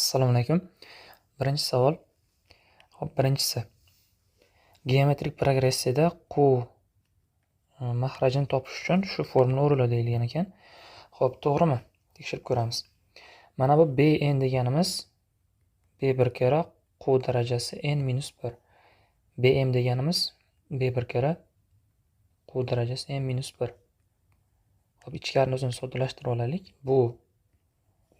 Assalomu alaykum. Birinchi savol. Birinchisi. Geometrik progressiyada Q mahrajini topish uchun shu formula uriladi deyilgan ekan. Xo'p, to'g'rimi? Tekshirib ko'ramiz. Mana bu Bn deganimiz B1 kara Q darajasi n-1. Bm deganimiz B1 kara Q darajasi n-1. Xo'p, ichkarini o'zini soddalashtirib olaylik. Bu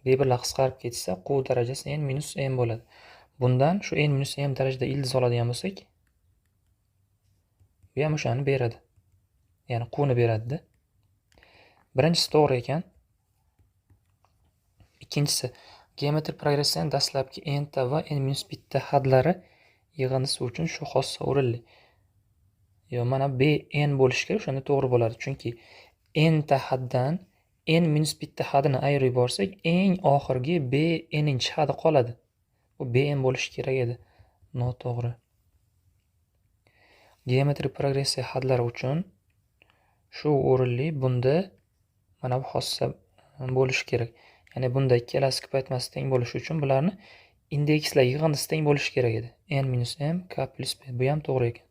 B1 lar qisqarib ketsa, Q darajasi n-m bo'ladi. Bundan shu n-m darajada ildiz oladigan bo'lsak, bu ham o'shani beradi. Ya'ni Q'ni beradi-da. Birinchisi to'g'ri ekan. Ikkinchisi, geometrik progressiyaning dastlabki n va n-1 hadlari yig'indisi uchun shu xossa urildi. Mana Bn bo'lishi kerak, o'shanda to'g'ri bo'ladi. Chunki n ta haddan n-1 hadini ayirib yuborsak, eng oxirgi Bn-chi hadi qoladi. Bu Bn bo'lishi kerak edi. Noto'g'ri. Geometrik progressiya hadlari uchun shu o'rinli bunda mana bu xossa bo'lishi kerak. Ya'ni bunda ikkalasi ko'paytmasi teng bo'lishi uchun bularni indekslar yig'indisi teng bo'lishi kerak edi. n-m k plus b. Bu ham to'g'ri ekan.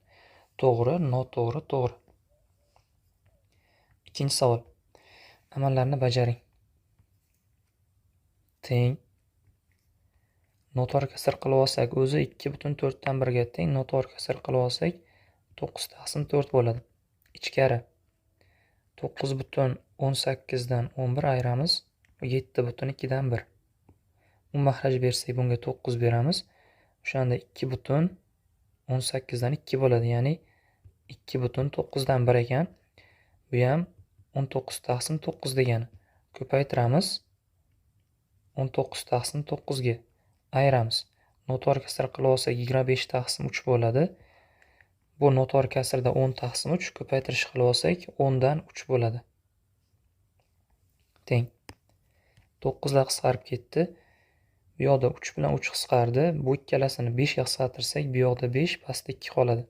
To'g'ri, noto'g'ri, to'g'ri. Ikkinchi savol. Amallarni bajaring. Teng. Noto'g'ri kasr qilib olsak, o'zi 2,4 ga teng. Noto'g'ri kasr qilib olsak, 9/4 bo'ladi. Ichkari 9,18 dan 11 ayiramiz. 7,2 dan 1. Bu mahraj bersak, bunga 9 beramiz. O'shanda 2,18 dan 2 bo'ladi. Ya'ni 2,9 dan 1 ekan. Bu ham 19/9 degani. Ko'paytiramiz. 19/9 ga ayiramiz. Noto'g'ri kasr qilib olsak 25/3 bo'ladi. Bu noto'g'ri kasrda 10/3, ko'paytirish qilib olsak 10 dan 3 bo'ladi. Teng. 9 lar qisqarib ketdi. Bu yoqda 3 bilan 3 qisqardi. Bu ikkalasini 5 ga qisqartirsak, bu yoqda 5, pastda 2 qoladi.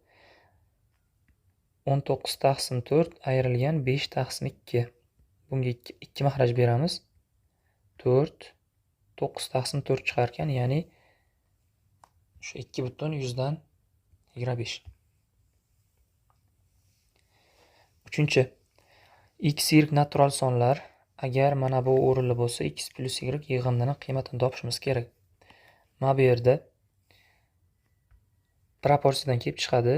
19/4 ayrilgan 5/2. Bunga 2 mahraj beramiz. 4, 9/4 chiqar ekan, ya'ni shu 2,125. Uchinchi. X, y natural sonlar agar mana bu o'rinli bo'lsa, x plus y yig'indining qiymatini topishimiz kerak. Mana bu yerda proporsiyadan kelib chiqadi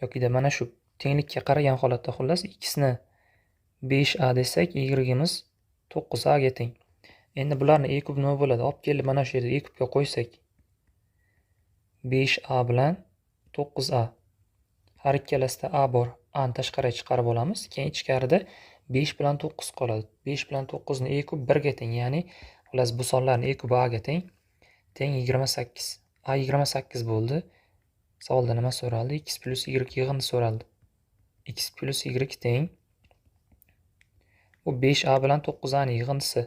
yoki mana shu tenglikka qaragan holatda xullas x ni 5a desak, y imiz 9a ga teng. Endi bularni e kub nima bo'ladi? Olib kelib mana shu yerda e kubga qo'ysak, 5a bilan 9a. Har ikkalasida a bor. A'ni tashqariga chiqarib olamiz. Keyin ichkarida 5 bilan 9 qoladi. 5 bilan 9 ni e kub 1 ga teng. Ya'ni xullas bu sonlarni e kub a ga teng. Teng 28. A 28 bo'ldi. Savolda nima so'raldi? X plus y yig'ini so'raldi. X plus y teng. Bu 5a bilan 9a ni yig'indisi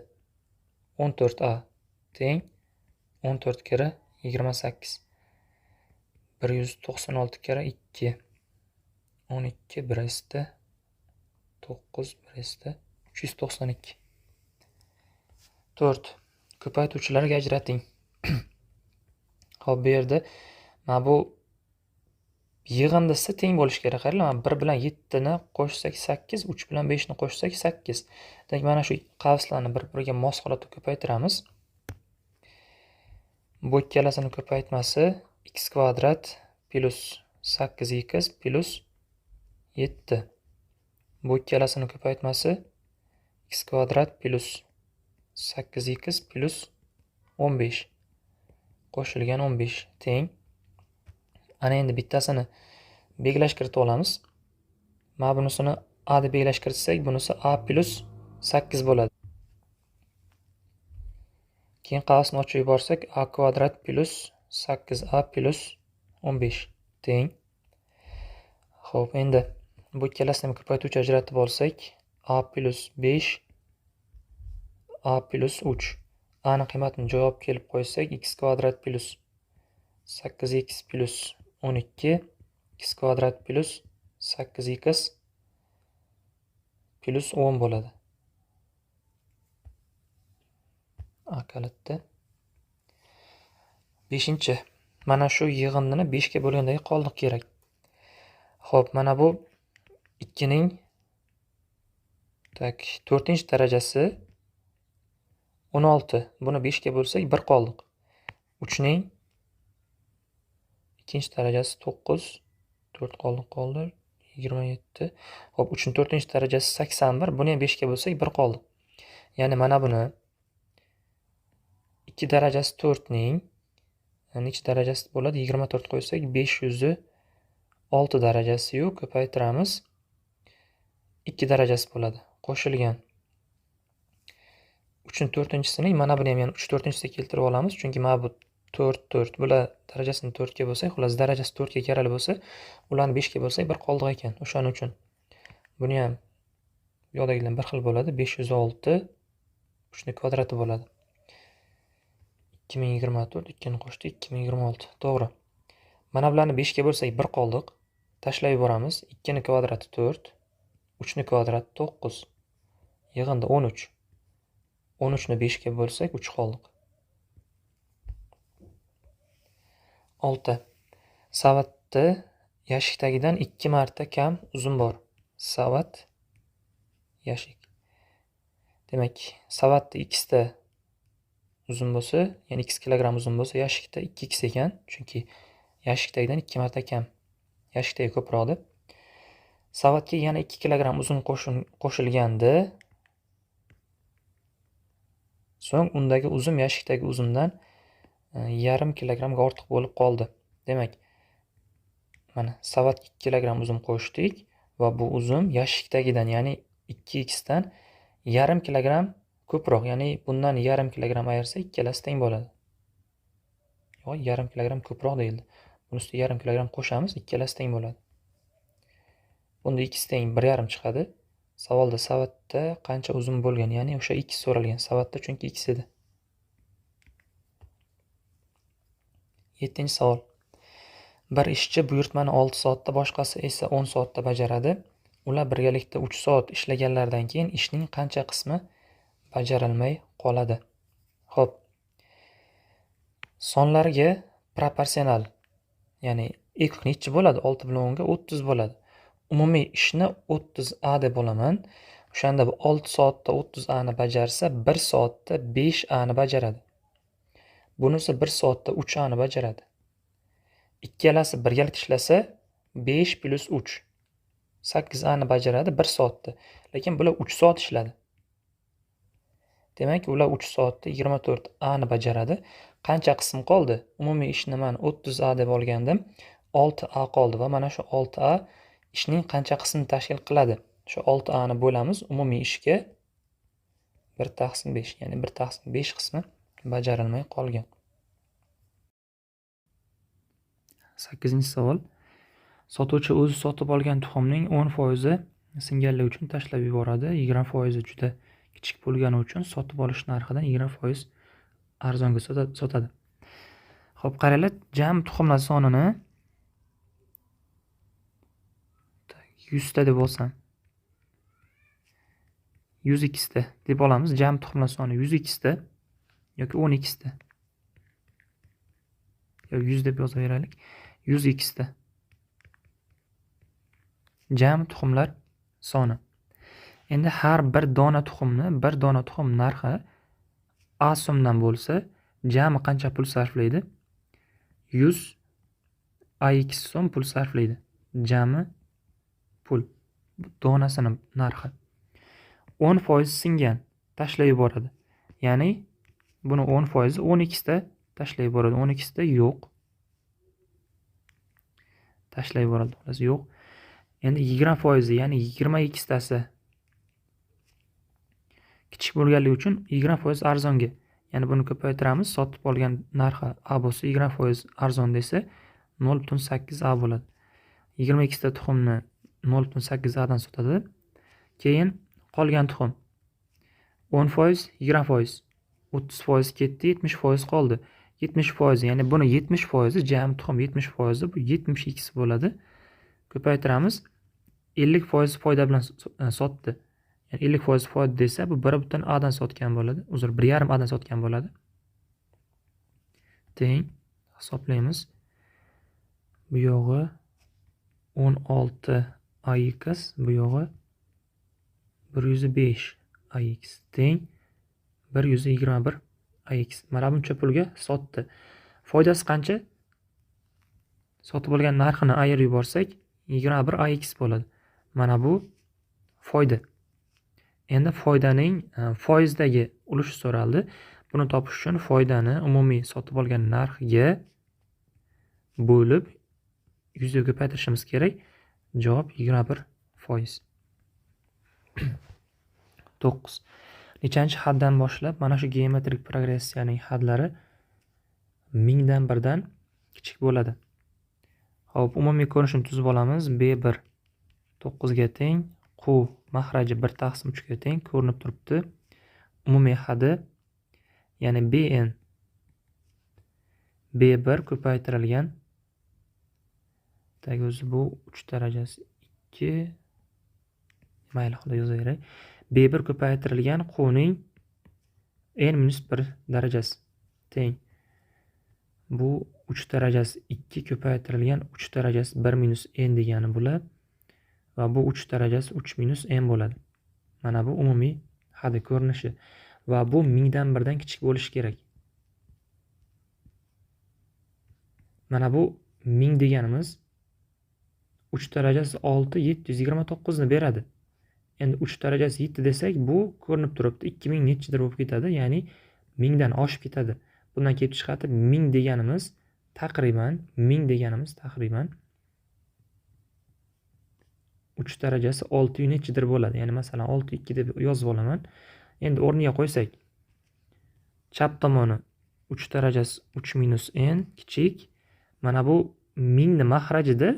14a teng 14 kira 28. 196 kira 2. 12 birasida 9 birasida 392. 4. Ko'paytuvchilarga ajrating. Xo'p, bu yerda mana bu yig'indisi teng bo'lishi kerak. Qaranglar, 1 bilan 7 ni qo'shsak 8, 3 bilan 5 ni qo'shsak 8. Demak, mana shu qavslarni bir-biriga mos holatda ko'paytiramiz. Bu ikkalasini ko'paytmasi x kvadrat plus 8x plus 7. Bu ikkalasini ko'paytmasi x kvadrat plus 8x plus 15 qo'shilgan 15 teng. Ana endi bittasini belgilashtirib olamiz. Mana bunisini a deb belgilashtirsak, bunisi a plus 8 bo'ladi. Keyin qavsni ochib yuborsak, a kvadrat plus 8a plus 15 teng. Xo'p, endi bu ikkalasini ko'paytuvchi ajratib olsak, a plus 5, a plus 3. A ni qiymatini joyiga olib kelib qo'ysak, x kvadrat plus 8x plus 12, x kvadrat plus 8x plus 10 bo'ladi. A kalitda. Beshinchi. Mana shu yig'indini 5 ga bo'lgandagi qoldiq kerak. Xo'p, mana bu 2 ning 4-chi darajasi 16. Buni 5 ga bo'lsak 1 qoldiq. 3 ning 2-chi darajasi 9. 4 qoldi. 27. Xo'p, 3 ning 4-chi darajasi 81. Buni ham 5 ga bo'lsak 1 qoldi. Ya'ni mana buni 2 darajasi 4 ning necha darajasi bo'ladi? 24 qo'ysak 506 darajasi-yu ko'paytiramiz. 2 darajasi bo'ladi. Qo'shilgan. 3 ning 4-chisining mana buni ham yana 3/4-chisiga keltirib olamiz. Chunki mana bu 4 bular darajasini 4 ga bo'lsak, xullas darajasi 4 ga karali bo'lsa, ularni 5 ga bo'lsak 1 qoldiq ekan. O'shaning uchun buni ham yo'qdagilar bir xil bo'ladi. 506 3 ning kvadrati bo'ladi. 2024 2 ni qo'shdik 2026. To'g'ri. Mana bularni 5 ga bo'lsak 1 qoldiq. Tashlab yuboramiz. 2 ni kvadrati 4, 3 ni kvadrati 9. Yig'indi 13. 13 ni 5 ga bo'lsak 3 qoldiq. 6. Savatda yashikdagidan 2 marta kam uzun bor. Savat yashik. Demak, savatda x ta uzun bo'lsa, ya'ni x kilogramm uzun bo'lsa, yashikda 2x ekan. Chunki yashikdagidan 2 marta kam. Yashikdagi ko'proq deb. Savatga yana 2 kilogramm uzun qo'shilganda, so'ng undagi uzun yashikdagi uzundan 0,5 kilogrammga ortiq bo'lib qoldi. Demak, mana savatga 2 kilogramm uzun qo'shdik va bu uzun yashikdagidan, ya'ni 2x dan 0,5 kilogramm ko'proq, ya'ni bundan 0,5 kilogramm ayirsa ikkalasi teng bo'ladi. Yo'q, 0,5 kilogramm ko'proq deyildi. Buni ustiga 0,5 kilogramm qo'shamiz, ikkalasi teng bo'ladi. Bunda x teng 1,5 chiqadi. Savolda savatda qancha uzun bo'lgan, ya'ni o'sha x so'ralgan. Savatda chunki x edi. 7-savol. Bir ishchi buyurtmani 6 soatda, boshqasi esa 10 soatda bajaradi. Ular birgalikda 3 soat ishlaganlaridan keyin ishning qancha qismi bajarilmay qoladi? Xo'p. Sonlarga proporsional, ya'ni ekk nechi bo'ladi? 6 bilan 10 ga 30 bo'ladi. Umumiy ishni 30A deb olaman. O'shanda bu 6 soatda 30A ni bajarsa, 1 soatda 5A ni bajaradi. Bunisi 1 soatda 3A ni bajaradi. Ikkalasi birgalikda ishlasa 5 plus 3 8A ni bajaradi 1 soatda. Lekin bular 3 soat ishladi. Demak, ular 3 soatda 24A ni bajaradi. Qancha qism qoldi? Umumiy ishni men 30A deb olgandim. 6A qoldi va mana shu 6A ishning qancha qismini tashkil qiladi? Shu 6A ni bo'lamiz umumiy ishga 1/5, ya'ni 1/5 qismi bajarilmay qolgan. 8-savol. Sotuvchi o'zi sotib olgan tuxumning 10% singanligi uchun tashlab yuboradi. 20% juda kichik bo'lgani uchun sotib olish narxidan 20% arzonga sotadi. Xo'p, qaranglar, jami tuxumlar sonini 100 ta deb olsam, 102 ta deb olamiz. Jami tuxumlar soni 102 ta yoki 12 ta. Yo 100 deb yozaveraylik. 102 ta. Jami tuxumlar soni. Endi har bir dona tuxum narxi A so'mdan bo'lsa, jami qancha pul sarflaydi? 100 AX so'm pul sarflaydi. Jami pul donasini narxi. 10% singan, tashlab yuboradi. Ya'ni buni 10% 12 ta tashlab yuboradi. 12 ta yo'q. Tashlab yuboradi. Yo'q. Endi 20%, ya'ni 22 tasi kichik bo'lganligi uchun 20% arzonga. Ya'ni buni ko'paytiramiz. Sotib olgan narxi A bo'lsa, 20% arzon desa 0,8 A bo'ladi. 22 ta tuxumni 0,8 A dan sotadi. Keyin qolgan tuxum 10%, 20%, 30% ketdi, 70% qoldi. 70%, ya'ni buni 70%, jami tuxum 70%, bu 72 bo'ladi. Ko'paytiramiz. 50% foyda bilan sotdi. Ya'ni 50% foyda desa, bu 1 A dan sotgan bo'ladi. Uzr, 1,5 A dan sotgan bo'ladi. Teng hisoblaymiz. Bu yog'i 16 ax, bu yog'i 105 ax teng 121 ax. Mana buncha pulga sotdi. Foydasi qancha? Sotib olgan narxini ayirib yuborsak 21 ax bo'ladi. Mana bu foyda. Endi foydaning foizdagi ulushi so'raldi. Buni topish uchun foydani umumiy sotib olgan narxiga bo'lib 100 ga ko'paytirishimiz kerak. Javob 21%. 9. Nechanchi haddan boshlab mana shu geometrik progressiyaning hadlari 1000dan 1 dan kichik bo'ladi. Xo'p, umumiy ko'rinishini tuzib olamiz. B1 9 ga teng, Q mahraji 1/3 ga teng ko'rinib turibdi. Umumiy hadi, ya'ni BN B1 ko'paytirilgan, tagi o'zi bu 3 darajasi 2, mayli xudo yozaveray. B1 ko'paytirilgan Qning n-1 darajasi teng. Bu 3 darajasi 2 ko'paytirilgan 3 darajasi 1 - n degani bo'ladi. Va bu 3 darajasi 3 - n bo'ladi. Mana bu umumiy hadi ko'rinishi. Va bu 1000dan 1 dan kichik bo'lishi kerak. Mana bu 1000 deganimiz 3 darajasi 6 729 ni beradi. Endi 3 darajasi 7 desak, bu ko'rinib turibdi 2000 nechidir bo'lib ketadi, ya'ni 1000 dan oshib ketadi. Bundan kelib chiqadi 1000 deganimiz taqriban 3 darajasi 6 nechidir bo'ladi. Ya'ni masalan 6,2 deb yozib olaman. Endi o'rniga qo'ysak, chap tomoni 3 darajasi 3 - n kichik. Mana bu 1000 ni mahrajida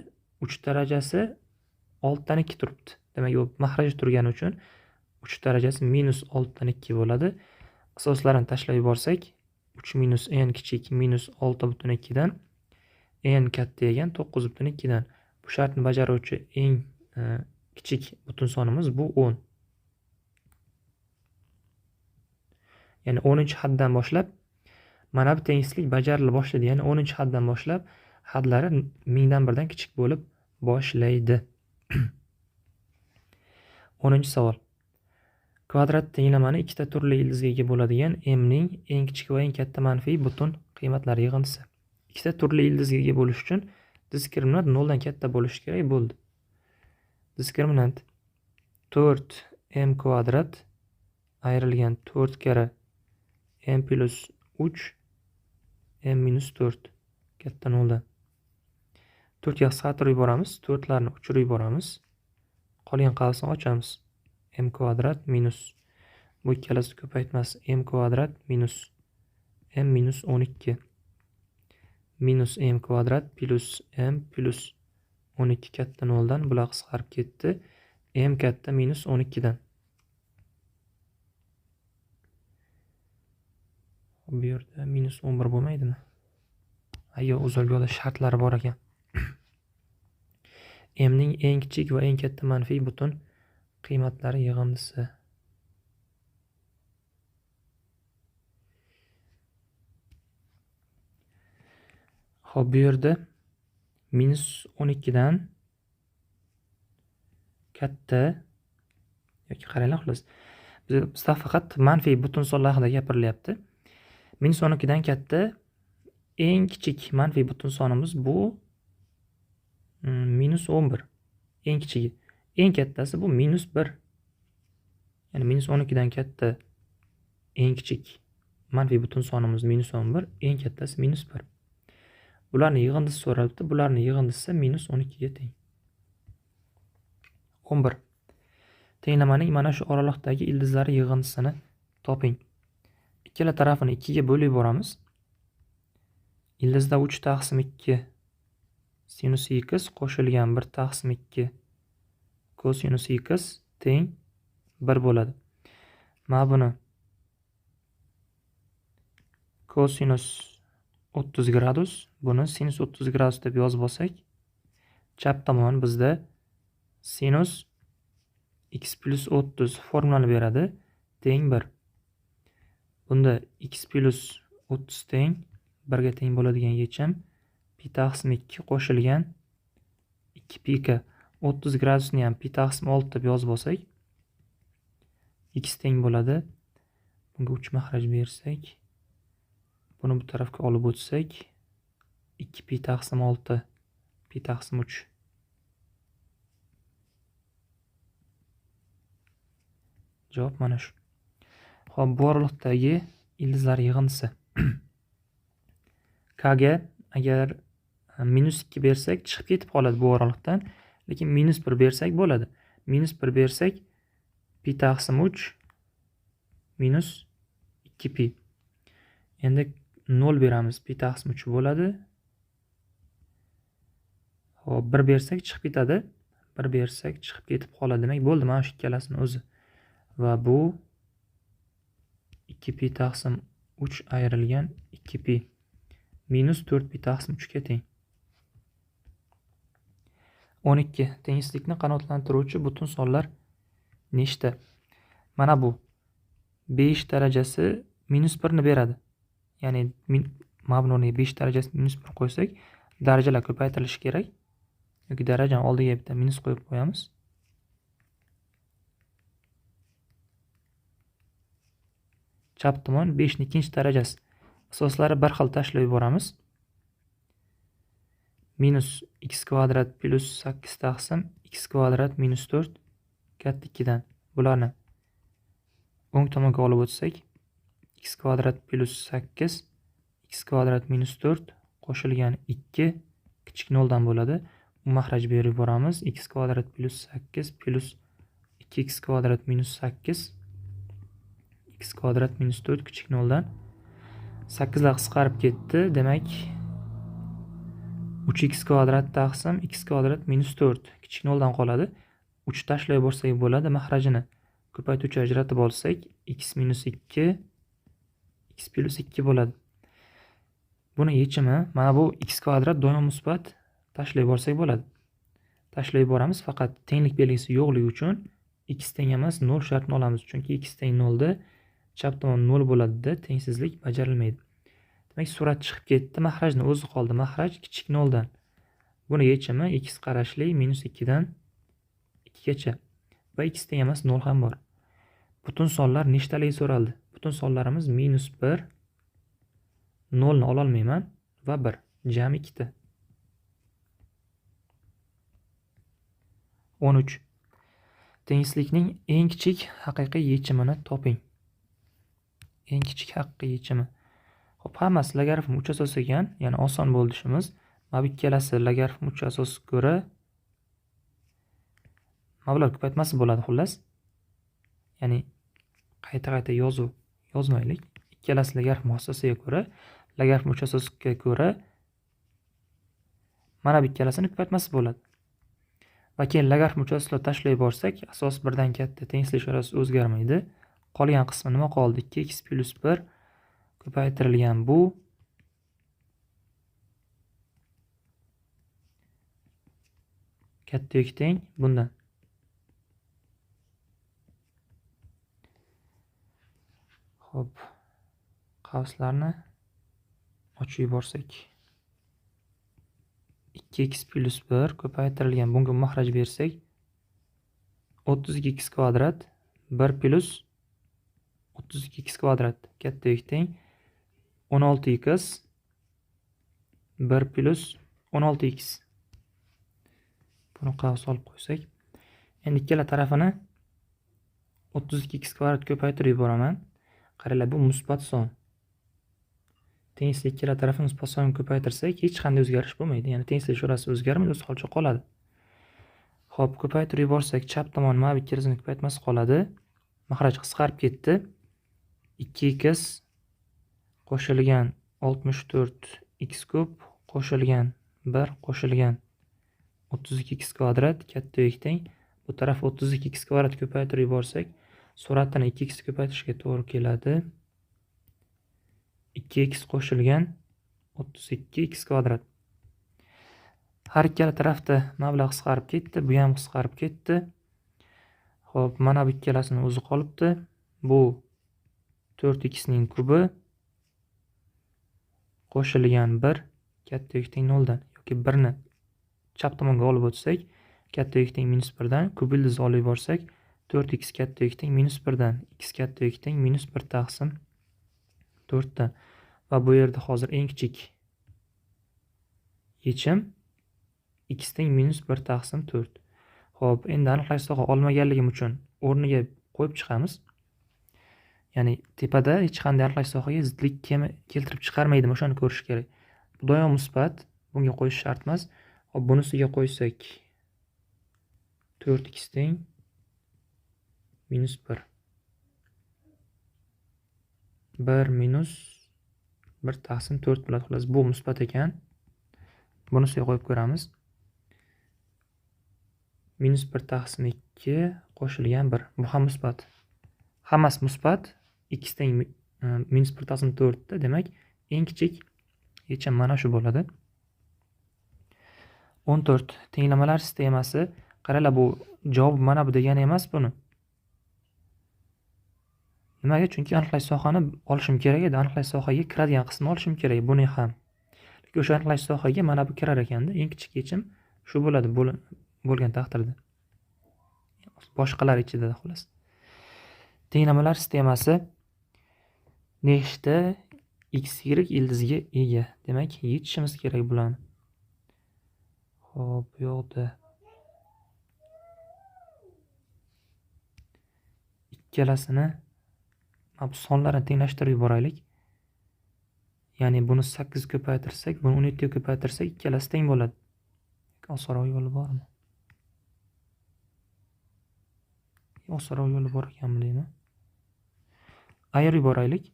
3 darajasi 6 dan 2 turibdi. Demak, bu mahraj turgani uchun 3 darajasi -6dan 2 bo'ladi. Asoslarini tashlab yuborsak, 3 - n kichik -6,2 dan n katta ekan 9,2 dan. Bu shartni bajaruvchi eng kichik butun sonimiz bu 10. Ya'ni 10-haddan boshlab mana bu tengsizlik bajarila boshladi. Ya'ni 10-haddan boshlab hadlari 1000dan 1 dan kichik bo'lib boshlaydi. 10-savol. Kvadrat tenglamani ikkita turli ildizga ega bo'ladigan m ning eng kichik va eng katta manfiy butun qiymatlari yig'indisi. Ikkita turli ildizga ega bo'lish uchun diskriminant 0 dan katta bo'lishi kerak bo'ldi. Diskriminant 4m kvadrat ayrilgan 4 kara m plus 3 m minus 4 katta 0 dan. 4 ga qisqartirib yuboramiz, 4larni o'chirib yuboramiz. Qolgan qavsni ochamiz. M kvadrat minus, bu ikkalasi ko'paytmasi, m kvadrat minus m minus 12 minus m kvadrat plus m plus 12 katta 0 dan. Bular qisqarib ketdi. M katta minus 12 dan. Bu yerda minus 11 bo'lmaydimi? Ayyo, uzilgoda shartlari bor ekan. M ning eng kichik va eng katta manfiy butun qiymatlari yig'indisi. Xo'p, bu yerda -12 dan katta yoki qaranglar, xullas. Bizda faqat manfiy butun sonlar haqida gapirilyapti. -12 dan katta eng kichik manfiy butun sonimiz bu -11. Eng kichigi. Eng kattasi bu -1. Ya'ni -12 dan katta eng kichik manfiy butun sonimiz -11, eng kattasi -1. Bularni yig'indisi so'ralibdi. Bularni yig'indisi -12 ga teng. 11. Tenglamaning mana shu oraliqdagi ildizlari yig'indisini toping. Ikkala tarafini 2 ga bo'lib yuboramiz. Ildizda 3/2 sinus x qo'shilgan 1/2 kosinus x teng 1 bo'ladi. Mana buni kosinus 30 gradus, buni sinus 30 gradus deb yozib olsak, chap tomon bizda sinus x plus 30 formulani beradi, teng 1. Bunda x plus 30 teng 1 ga teng bo'ladigan yechim pi taqsim 2 qo'shilgan 2 pi ga 30 gradusni ham pi taqsim 6 deb yozib olsak, x teng bo'ladi. Bunga 3 mahraj bersak, buni bu tarafga olib o'tsak, 2 pi taqsim 6 pi taqsim 3. Javob mana shu. Xo'p, bu oralikdagi ildizlar yig'indisi. K ga agar -2 bersak, chiqib ketib qoladi bu oralikdan, lekin -1 bersak bo'ladi. -1 bersak pi taqsim 3 minus 2 pi. Endi 0 beramiz, pi taqsim 3 bo'ladi. Xo'p, 1 bersak chiqib ketadi. 1 bersak chiqib ketib qoladi. Demak, bo'ldi, mana shu ikkalasini o'zi. Va bu 2 pi taqsim 3 ayrilgan 2 pi minus 4 pi taqsim 3 ga teng. 12. Tengsizlikni qanoatlantiruvchi butun sonlar nechta? Mana bu 5 darajasi -1 ni beradi. Ya'ni mana buni 5 darajasi -1 qo'ysak, darajalar ko'paytirilishi kerak. Yoki darajani oldiga bitta minus qo'yib qo'yamiz. Chap tomon 5 ni 2 darajasi. Asoslari bir xil tashlab yuboramiz. Minus x kvadrat plus 8 taqsim x kvadrat minus 4 katta 2 dan. Bularni o'ng tomonga olib o'tsak, x kvadrat plus 8 x kvadrat minus 4 qo'shilgan 2 kichik 0 dan bo'ladi. Bu mahraj berib yuboramiz. X kvadrat plus 8 plus 2x kvadrat minus 8 x kvadrat minus 4 kichik 0 dan 8 lar qisqarib ketdi. Demak 3x kvadrat taqsim x kvadrat minus 4 kichik 0 dan qoladi. 3 tashlab yuborsak bo'ladi. Mahrajini ko'paytuvchi ajratib olsak, x minus 2 x plus 2 bo'ladi. Buni yechimi mana bu x kvadrat doimo musbat tashlab yuborsak bo'ladi. Tashlab yuboramiz, faqat tenglik belgisi yo'qligi uchun x teng emas 0 shartini olamiz. Chunki x teng 0 da chap tomon 0 bo'ladi-da, tengsizlik bajarilmaydi. Demak, surat chiqib ketdi, mahrajni o'zi qoldi. Mahraj kichik 0 dan. Buni yechimi x qarashli -2 dan 2 gacha va x teng emas 0 ham bor. Butun sonlar nechtaligi so'raldi? Butun sonlarimiz -1, 0 ni ola olmayman va 1, jami 2 ta. 13. Tengsizlikning eng kichik haqiqiy yechimini toping. Eng kichik haqiqiy yechimi. Xo'p, hammasi logaritm 3 asos ekan, ya'ni oson bo'ldi ishimiz. Mana bu ikkalasi logaritm 3 asosga ko'ra mablag' ko'paytmasi bo'ladi xullas. Ya'ni qayta yozmaylik. Ikkalasi logaritm asosiga ko'ra, logaritm 3 asosga ko'ra mana bu ikkalasini ko'paytmasi bo'ladi. Va keyin logaritm 3 asoslar tashlab yuborsak, asos 1 dan katta, tengsizlik ishorasi o'zgarmaydi. Qolgan qismi nima qoldi? 2x plus 1 ko'paytirilgan bu katta yoki teng bundan. Xo'p, qavslarni ochib yuborsak, 2x plus 1 ko'paytirilgan bunga mahraj bersak, 32x kvadrat 1 plus 32x kvadrat katta yoki teng 16x 1 plus 16x. Buni qavs olib qo'ysak, endi ikkala tarafini 32x kvadrat ko'paytirib yuboraman. Qaranglar, bu musbat son. Tengsizlik ikkala tarafini musbat songa ko'paytirsak, hech qanday o'zgarish bo'lmaydi. Ya'ni tengsizlik ishorasi o'zgarmaydi, o'z holicha qoladi. Xo'p, ko'paytirib yuborsak, chap tomon mana bu ikkalasini ko'paytmasi qoladi. Mahraj qisqarib ketdi. 2x qo'shilgan 64x ko'p qo'shilgan 1 qo'shilgan 32x kvadrat katta yoki teng. Bu taraf 32x kvadrat ko'paytirib yuborsak, sur'atini 2x ko'paytirishga to'g'ri keladi. 2x qo'shilgan 32x kvadrat. Har ikkala tarafda mablag' qisqarib ketdi, bu ham qisqarib ketdi. Xo'p, mana bu ikkalasini o'zi qolibdi. Bu 4x ning kubi qo'shilgan 1 katta yuk teng 0 dan yoki 1 ni chap tomonga olib o'tsak, katta yuk teng -1 dan, kub ildizni olib yuborsak, 4x katta yuk teng -1 dan, x katta yuk teng -1 taqsim 4 dan. Va bu yerda hozir eng kichik yechim x teng -1 taqsim 4. Xo'p, endi aniqlash soha olmaganligim uchun o'rniga qo'yib chiqamiz. Ya'ni tepada hech qanday aniqlash sohaga zidlik keltirib chiqarmaydimi, o'shani ko'rish kerak. Bu doim musbat, bunga qo'yish shart emas. Hop, bunisiga qo'ysak 4x teng -1. 1 minus 1 taqsim 4 bo'ladi. Xullas, bu musbat ekan. Bunisiga qo'yib ko'ramiz. -1 taqsim 2 qo'shilgan 1. Bu ham musbat. Hammasi musbat. X teng -1 taqsim 4 da, demak, eng kichik yechim mana shu bo'ladi. 14. Tenglamalar sistemasi. Qaranglar, bu javob mana bu degani emas buni. Nimaga? Chunki aniqlash sohani olishim kerak edi. Aniqlash sohaga kiradigan qismni olishim kerak, buni ham. Lekin o'sha aniqlash sohaga mana bu kirar ekanda. Eng kichik yechim shu bo'ladi bo'lgan taqdirda. Boshqalar ichida xolos. Tenglamalar sistemasi nechta xy ildizga ega? Demak, yechishimiz kerak bularni. Xo'p, bu yoqda ikkalasini sonlarni tenglashtirib yuboraylik. Ya'ni buni 8 ko'paytirsak, buni 17 ga ko'paytirsak, ikkalasi teng bo'ladi. Osonroq yo'li bormi? Osonroq yo'li bor ekanmi deyman. Ayirib yuboraylik.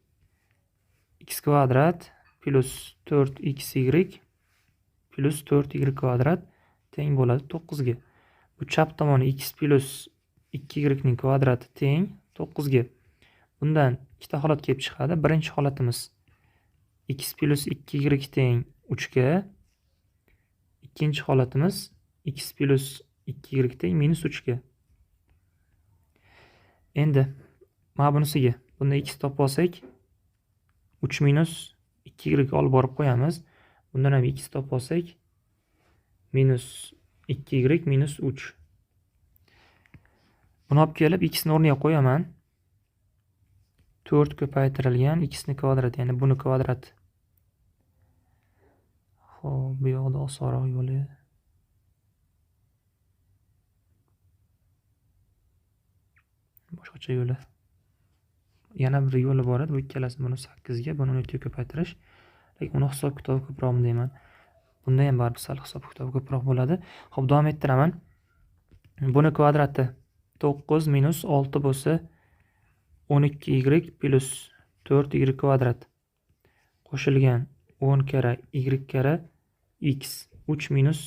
X kvadrat plus 4xy plus 4y kvadrat teng bo'ladi 9 ga. Bu chap tomoni x plus 2y ning kvadrati teng 9 ga. Bundan ikkita holat kelib chiqadi. Birinchi holatimiz x plus 2y teng 3 ga. Ikkinchi holatimiz x plus 2y teng -3 ga. Endi mana bunisiga bunda x topib olsak 3 minus 2y olib borib qo'yamiz. Bundan ham x topib olsak minus 2y minus 3. Buni olib kelib x ni o'rniga qo'yaman. 4 ko'paytirilgan x ni kvadrat, ya'ni buni kvadrat. Xo'p, bu yoqda osonroq yo'li. Boshqacha yo'li. Yana bir yo'li bor edi. Bu ikkalasi buni 8 ga, buni 17 ga ko'paytirish. Lekin uni hisob kitobi ko'proqmi deyman. Bunda ham baribir sal hisob kitobi ko'proq bo'ladi. Xo'p, davom ettiraman. Buni kvadrati 9 minus 6 bo'lsa 12y plus 4y kvadrat qo'shilgan 10 kara y kara x 3 minus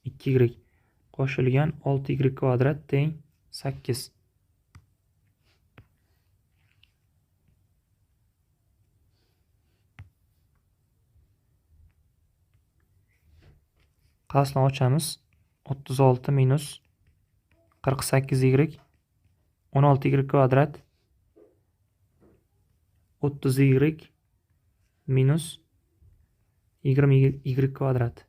2y qo'shilgan 6y kvadrat teng 8. Qasni ochamiz. 36 minus 48y 16y kvadrat 30y minus 20y kvadrat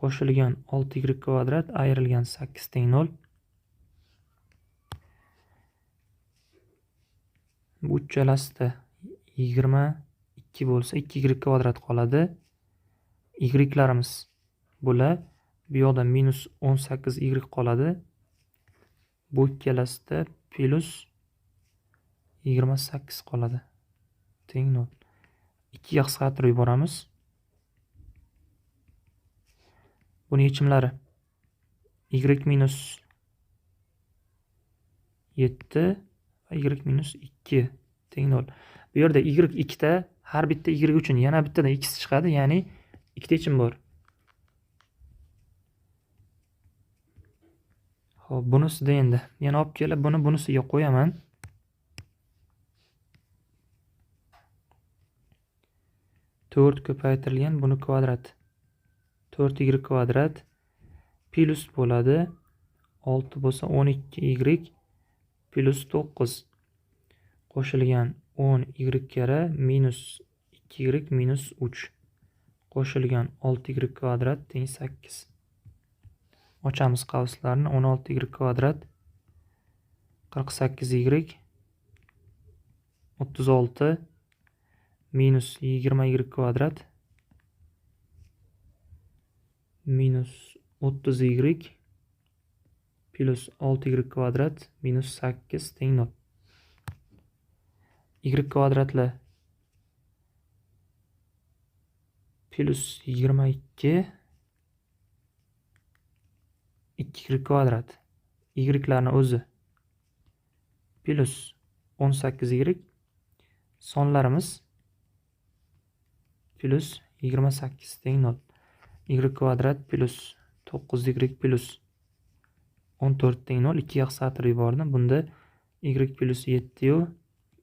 qo'shilgan 6y kvadrat ayrilgan 8 teng 0. Bu uchalasida 22 bo'lsa 2y kvadrat qoladi. Y'larimiz bular. Bu yoqda minus 18y qoladi. Bu ikkalasida plus 28 qoladi. Teng 0. 2 ga qisqartirib yuboramiz. Buni yechimlari y minus 7 va y minus 2 teng 0. Bu yerda y 2 ta, har bitta y uchun yana bittadan x chiqadi, ya'ni ikkita yechim bor. Xo'p, bunisida endi yana olib kelib buni bunisiga qo'yaman. To'rt ko'paytirilgan buni kvadrat 4y kvadrat plus bo'ladi 6 bo'lsa 12y plus 9 qo'shilgan 10y kara minus 2y minus 3 qo'shilgan 6y kvadrat teng 8. Ochamiz qavslarni. 16y kvadrat 48y 36 minus 20y kvadrat minus 30y plus 6y kvadrat minus 8 teng 0. Y kvadratlar plus 22 2y kvadrat. Y'larni o'zi plus 18y. Sonlarimiz plus 28 teng 0. Y kvadrat plus 9y plus 14 teng 0. 2 yoq satr yubordim. Bunda y plus 7 yu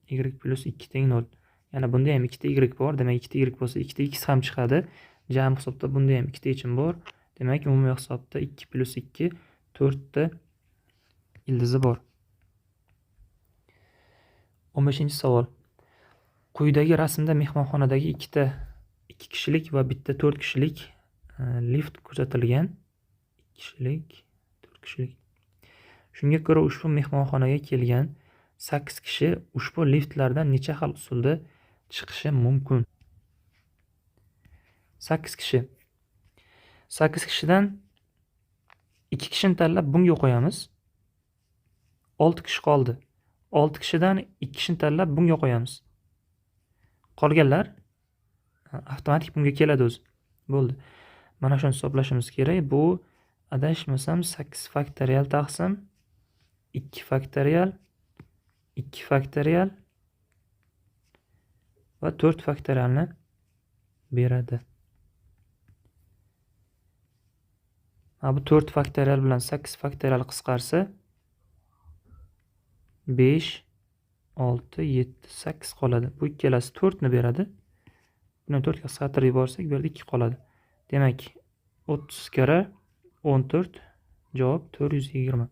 y plus 2 teng 0. Yana bunda ham 2 ta y bor. Demak 2 ta y bo'lsa 2 ta x ham chiqadi. Jami hisobda bunda ham 2 ta yechim bor. Demak umumiy hisobda 2 plus 2 4 ta ildizi bor. 15-savol. Quyidagi rasmda mehmonxonadagi 2 kishilik va bitta 4 kishilik lift ko'rsatilgan. 2 kishilik, 4 kishilik. Shunga ko'ra ushbu mehmonxonaga kelgan 8 kishi ushbu liftlardan necha xil usulda chiqishi mumkin? 8 kishi. 8 kishidan 2 kishini tanlab bunga qo'yamiz. 6 kishi qoldi. 6 kishidan 2 kishini tanlab bunga qo'yamiz. Qolganlar avtomatik bunga keladi o'zi. Bo'ldi. Mana shuni hisoblashimiz kerak. Bu adashmasam 8 faktorial taqsim 2 faktorial 2 faktorial va 4 faktorialni beradi. Bu 4 faktorial bilan 8 faktorial qisqarsa 5 6 7 8 qoladi. Bu ikkalasi 4 ni beradi. Buni 4 ga qisqartirib yuborsak, bu yerda 2 qoladi. Demak, 30 kara 14 javob 420.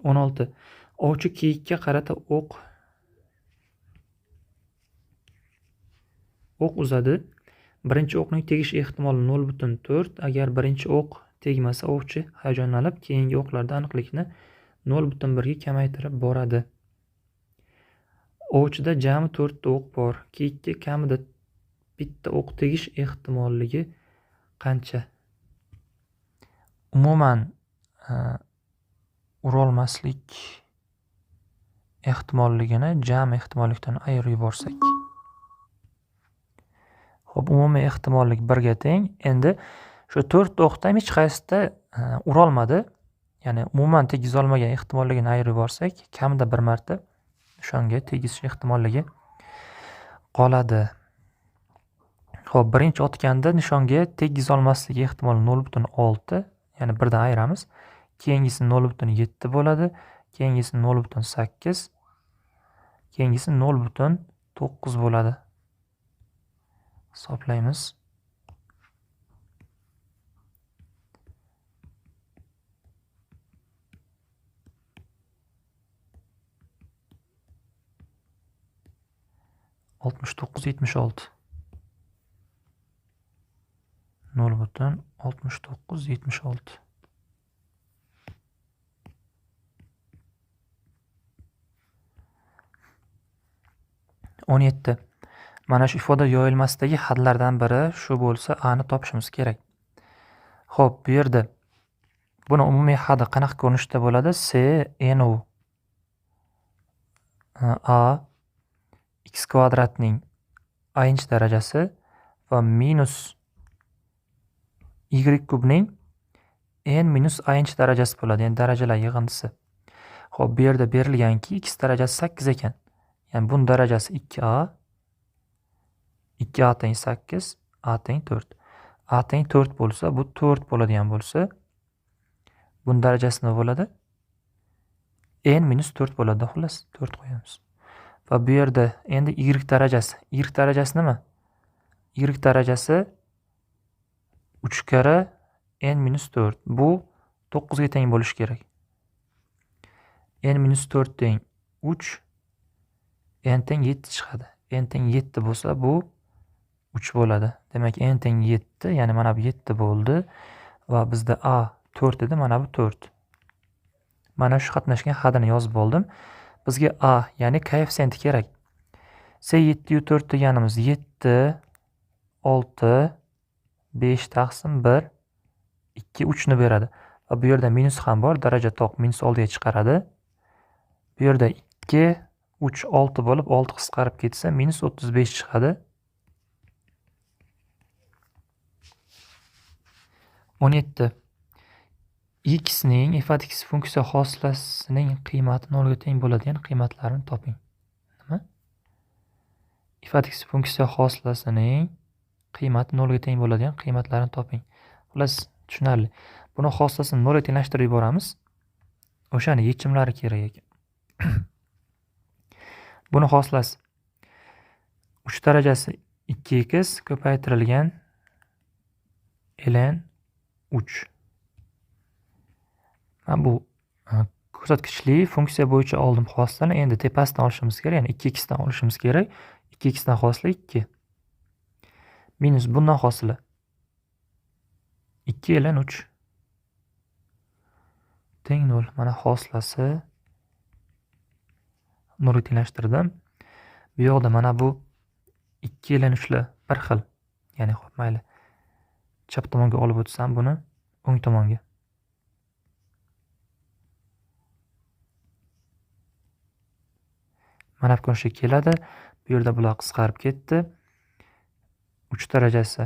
16. Ovchi kiyikka qarata o'q uzadi. Birinchi o'qning tegish ehtimoli 0.4. Agar birinchi o'q tegmasa, ovchi hayajonlanib, keyingi o'qlarda aniqlikni 0.1 ga kamaytirib boradi. Ovchida jami 4 ta o'q bor. Kiyikka kamida bitta o'q tegish ehtimolligi qancha? Umuman urolmaslik ehtimolligini jami ehtimollikdan ayirib yuborsak. Xo'p, umumiy ehtimollik 1 ga teng. Endi shu 4 o'qdan hech qaysida urolmadi. Ya'ni umuman tegiz olmagan ehtimolligini ayirib yuborsak, kamida 1 marta o'shanga tegish ehtimolligi qoladi. Xo'p, birinchi otganda nishonga tegiz olmasligi ehtimoli 0.6, ya'ni 1 dan ayiramiz. Keyingisi 0.7 bo'ladi, keyingisi 0.8, keyingisi 0.9 bo'ladi. Hisoblaymiz. Oltmish to'qqiz 76. 0.6976. 17. Mana shu ifoda yoyilmasidagi hadlardan biri shu bo'lsa, A ni topishimiz kerak. Xo'p, bu yerda buni umumiy hadi qanaqa ko'rinishda bo'ladi? C n u a x kvadratning a-inchi darajasi va minus y kubning n minus a-inchi darajasi bo'ladi. Ya'ni darajalar yig'indisi. Xo'p, bu yerda berilganki x darajasi 8 ekan. Ya'ni bun darajasi 2a 2a teng 8, a teng 4. A teng 4 bo'lsa, bu 4 bo'ladigan bo'lsa, bun darajasi nima bo'ladi? N minus 4 bo'ladi, xullas, 4 qo'yamiz. Va bu yerda endi y darajasi. Y darajasi nima? Y darajasi 3 kara n minus 4. Bu 9 ga teng bo'lishi kerak. N minus 4 teng 3. n teng 7 chiqadi. N teng 7 bo'lsa, bu 3 bo'ladi. Demak, n teng 7, ya'ni mana bu 7 bo'ldi va bizda a 4 edi, mana bu 4. Mana shu qatnashgan hadini yozib oldim. Bizga a, ya'ni koeffitsient kerak. C7 4 deganimiz 7, 6, 5 taqsim 1, 2, 3 ni beradi. Va bu yerda minus ham bor, daraja toq minus 6 ga chiqaradi. Bu yerda 2, 3, 6 bo'lib, 6 qisqarib ketsa, minus 35 chiqadi. 17. X ning f at x funksiya hosilasining qiymati 0 ga teng bo'ladigan qiymatlarini toping. Nima? F at x funksiya hosilasining qiymati 0 ga teng bo'ladigan qiymatlarini toping. Xullas, tushunarli. Buni hosilasini 0 ga tenglashtirib yuboramiz. O'shani yechimlari kerak ekan. Buni hosilasi 3 darajasi 2x ko'paytirilgan ln 3. Mana bu ko'rsatkichli funksiya bo'yicha oldim hosilani. Endi tepasidan olishimiz kerak, ya'ni 2x dan olishimiz kerak. 2x dan hosila 2. Minus bundan hosila 2 ln 3 teng 0. Mana hosilasi 0 ga tenglashtirdim. Bu yoqda mana bu 2 ln 3 lar bir xil. Ya'ni xo'p, mayli. Chap tomonga olib o'tsam buni o'ng tomonga. Mana bu ko'rinishga keladi. Bu yerda bular qisqarib ketdi. 3 darajasi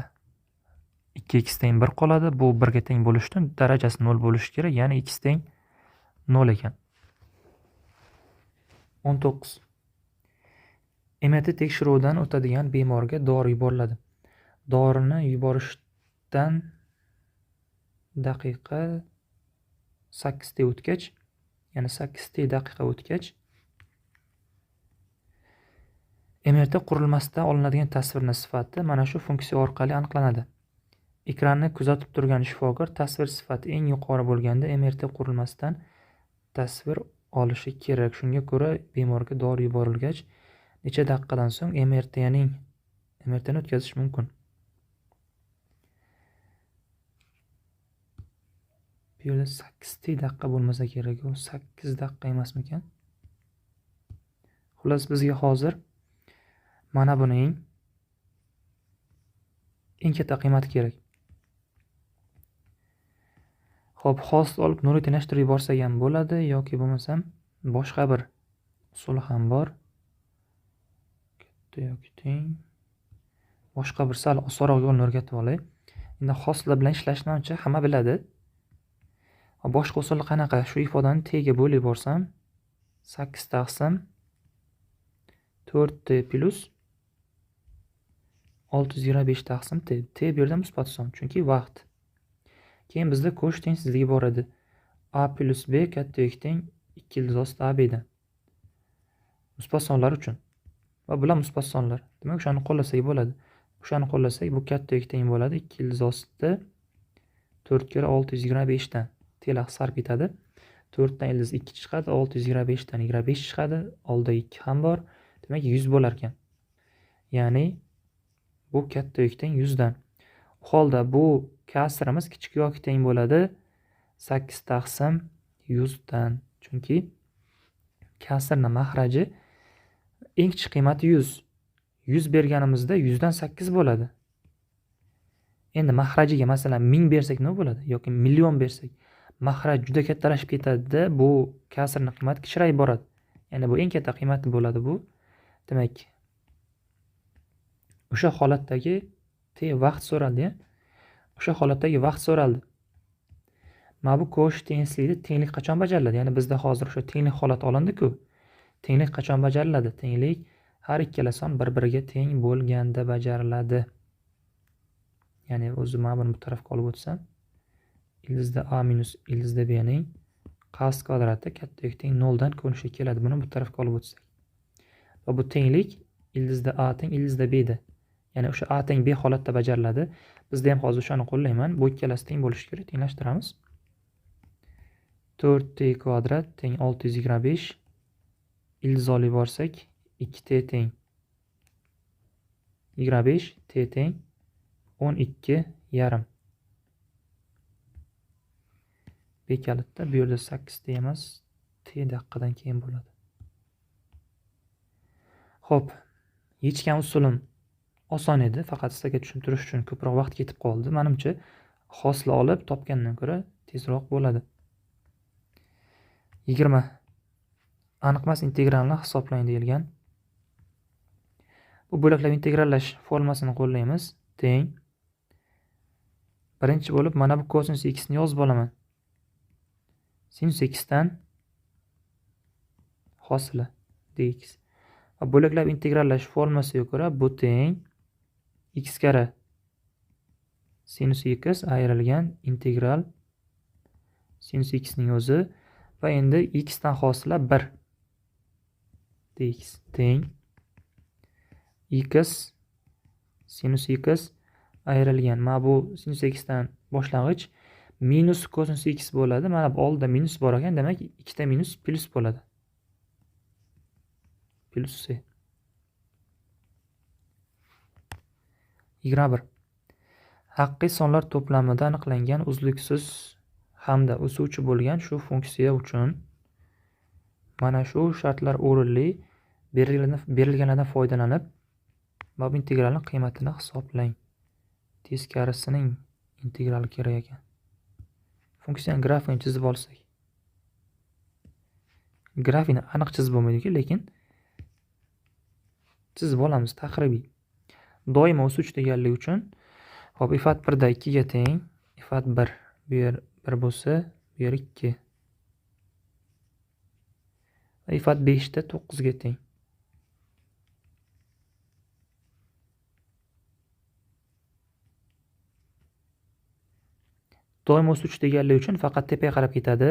2x teng 1 qoladi. Bu 1 ga teng bo'lishdan darajasi 0 bo'lishi kerak, ya'ni x teng 0 ekan. 19. MRT tekshiruvdan o'tadigan bemorga dori yuboriladi. Dorini yuborishdan daqiqa 8 ta o'tgach, ya'ni 8 ta daqiqa o'tgach MRT qurilmasidan olinadigan tasvirning sifati mana shu funksiya orqali aniqlanadi. Ekranni kuzatib turgan shifokor tasvir sifati eng yuqori bo'lganda MRT qurilmasidan tasvir olishi kerak. Shunga ko'ra bemorga dori yuborilgach, necha daqiqadan so'ng MRTni o'tkazish mumkin. Bu yerda 8 daqiqa bo'lmasa kerak, u 8 daqiqa emasmikan? Xullas, bizga hozir mana buning eng katta qiymati kerak. Xo'p, hosil olib 0 ga tenglashtirib yuborsak ham bo'ladi yoki bo'lmasam boshqa bir usuli ham bor. Katta yoki teng. Boshqa bir sal osonroq yo'lni o'rgatib olay. Endi hosila bilan ishlashni ancha hamma biladi. Boshqa usul qanaqa? Shu ifodani t ga bo'lib yuborsam 8 taqsim 4t plus 625 taqsim t. T bu yerda musbat son, chunki vaqt. Keyin bizda qo'sh tengsizligi bor edi. A plus B katta yoki teng 2 ildiz AB dan. Musbat sonlar uchun. Va bular musbat sonlar. Demak, o'shani qo'llasak bo'ladi. O'shani qo'llasak bu katta yoki teng bo'ladi 2 ildiz 4 kira 625 dan. Tlar sarf ketadi. 4 dan ildiz 2 chiqadi, 625 dan 25 chiqadi. Oldida 2 ham bor. Demak, 100 bo'lar ekan. Ya'ni bu katta yoki teng 100 dan. U holda bu kasrimiz kichik yoki teng bo'ladi 8 taqsim 100 dan. Chunki kasrning mahraji eng kichik qiymati 100. 100 berganimizda 100 dan 8 bo'ladi. Endi mahrajiga masalan 1000 bersak nima bo'ladi yoki million bersak, mahraj juda kattalashib ketadi, bu kasrning qiymati kichrayib boradi. Ya'ni bu eng katta qiymati bo'ladi bu. Demak, o'sha holatdagi vaqt so'raldi. O'sha holatdagi vaqt so'raldi. Mana bu qo'sh tengsizlikda tenglik qachon bajariladi? Ya'ni bizda hozir o'sha tenglik holati olindi-ku. Tenglik qachon bajariladi? Tenglik har ikkala son bir-biriga teng bo'lganda bajariladi. Ya'ni o'zi mana buni bu tarafga olib o'tsam, ildizda a minus ildizda b ning qavs kvadrati katta yoki teng 0 dan ko'rinishga keladi. Buni bu tarafga olib o'tsak. Va bu tenglik ildizda a teng ildizda b da. Ya'ni o'sha a teng b holatda bajariladi. Bizda ham hozir o'shani qo'llayman. Bu ikkalasi teng bo'lishi kerak. Tenglashtiramiz. 4t kvadrat teng 625. Ildiz olib borsak, 2t teng 25, t teng 12 yarim. B kalitda bu yerda 8 t emas, t daqiqadan keyin bo'ladi. Xo'p, yechgan usulim oson edi, faqat sizlarga tushuntirish uchun ko'proq vaqt ketib qoldi. Menimcha, hosila olib topgandan ko'ra tezroq bo'ladi. 20 aniqmas integralni hisoblang deyilgan. Bu bo'laklab integrallash formulasini qo'llaymiz. Teng. Birinchi bo'lib mana bu kosinus x ni yozib olaman. Sinus x dan hosila dx. Va bo'laklab integrallash formulasiga ko'ra bu teng x kare sinus x ayrilgan integral sinus x ning o'zi va endi x dan hosila 1 dx teng x sinus x ayrilgan. Mana bu sinus x dan boshlang'ich minus kosinus x bo'ladi. Mana bu oldida minus bor ekan, demak ikkita minus plus bo'ladi. Plus c. 21 haqiqiy sonlar to'plamida aniqlangan uzluksiz hamda o'suvchi bo'lgan shu funksiya uchun mana shu shartlar o'rinli berilganlardan foydalanib bu integralning qiymatini hisoblang. Teskarisining integrali kerak ekan. Funksiyaning grafini chizib olsak. Grafini aniq chizib bo'lmaydi-ku, lekin chizib olamiz taqribiy. Doimo o'suvchi deganlik uchun hop ifat 1 da 2 ga teng, ifat 1 bu yer 1 bo'lsa, bu yer 2. Ifat 5 da 9 ga teng. Doimo o'suvchi deganlik uchun faqat tepaga qarab ketadi.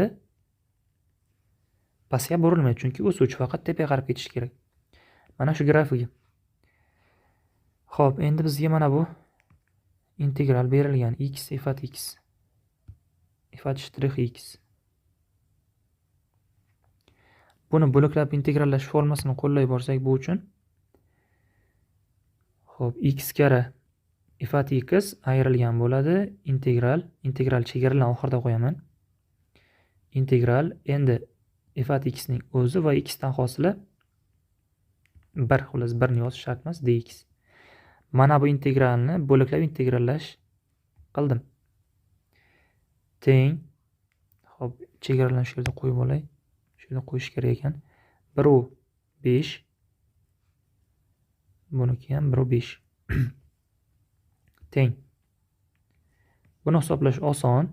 Pastga burilmaydi, chunki o'suvchi faqat tepaga qarab ketishi kerak. Mana shu grafiga. Xo'p, endi bizga mana bu integral berilgan x ifat x. Ifat shtrix x. Buni bo'laklab integrallash formulasini qo'llay borsak bu uchun xo'p, x kare ifat x ayrilgan bo'ladi. Integral chegaralarni oxirida qo'yaman. Integral endi ifat x ning o'zi va x dan hosila 1, xolos 1 ni yozish shart emas, dx. Mana bu integralni bo'laklab integrallash qildim. Teng. Xo'p, chegaralarni shu yerda qo'yib olay. Shu yerda qo'yish kerak ekan. 1 u 5. Buniki ham 1 u 5. Teng. Buni hisoblash oson.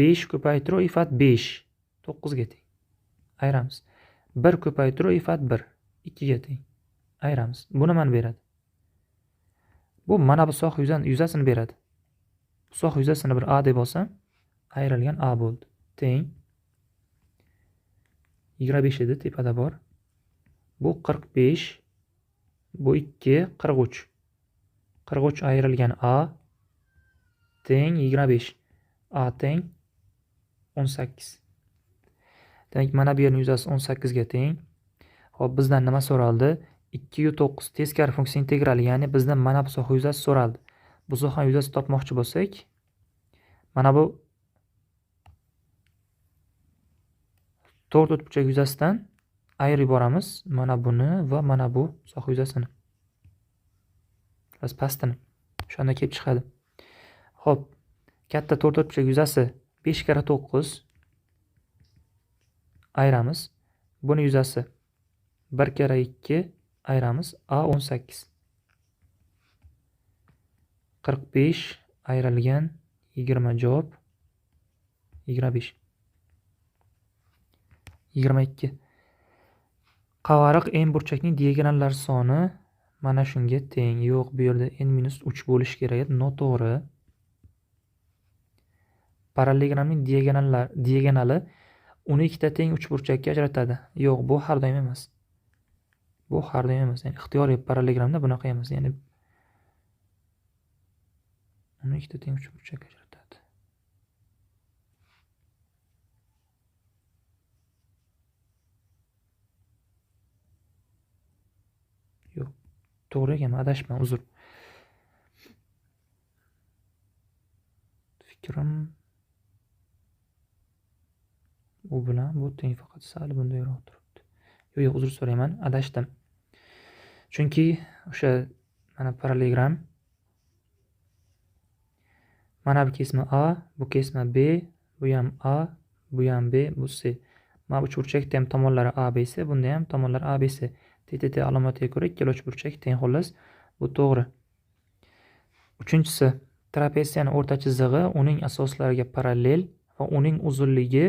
5 ko'paytirib ifat 5 9 ga teng. Ayiramiz. 1 ko'paytirib ifat 1 2 ga teng. Ayiramiz. Bu nimani beradi? Bu mana bu soha yuzasini beradi. Bu soha yuzasini bir a deb olsam, ayrilgan a bo'ldi. Teng 25 edi, tepada bor. Bu 45, bu 2, 43. 43 ayrilgan a teng 25. A teng 18. Demak, mana bu yerning yuzasi 18 ga teng. Xo'p, bizdan nima so'raldi? 2/9 teskari funksiya integrali, ya'ni bizdan mana bu soha yuzasi so'raldi. Bu soha yuzasi topmoqchi bo'lsak, mana bu to'rt o'tburchak yuzasidan ayirib yuboramiz. Mana buni va mana bu soha yuzasini. Biz pastini. Shunda kelib chiqadi. Xo'p, katta to'rt o'tburchak yuzasi 5 kare 9 ayiramiz. Buni yuzasi 1 kare 2 ayiramiz. A 18. 45 ayrilgan 20 javob 25. 22. Qavariq n burchakning diagonallari soni mana shunga teng. Yo'q, bu yerda n-3 bo'lishi kerak edi. Noto'g'ri. Parallelogramning diagonali uni ikkita teng uchburchakka ajratadi. Yo'q, bu har doim emas. Bu har doim emas. Ya'ni ixtiyoriy parallelogramda bunaqa emas. Ya'ni uni ikkita teng uchburchakka ajratadi. Yo'q, to'g'ri ekan, adashman, uzr. Fikrim u bilan bu teng, faqat sal bundayroq turibdi. Yo'q, uzr so'rayman, adashdim. Chunki o'sha mana parallelogram, mana bu kesma A, bu kesma B, bu ham A, bu ham B, bu C. Mana bu uchburchakda ham tomonlari A, B, C, bunda ham tomonlari A, B, C. TTT alomatiga ko'ra ikkala uchburchak teng, xullas, bu to'g'ri. Uchinchisi, trapetsiyaning o'rta chizig'i uning asoslariga parallel va uning uzunligi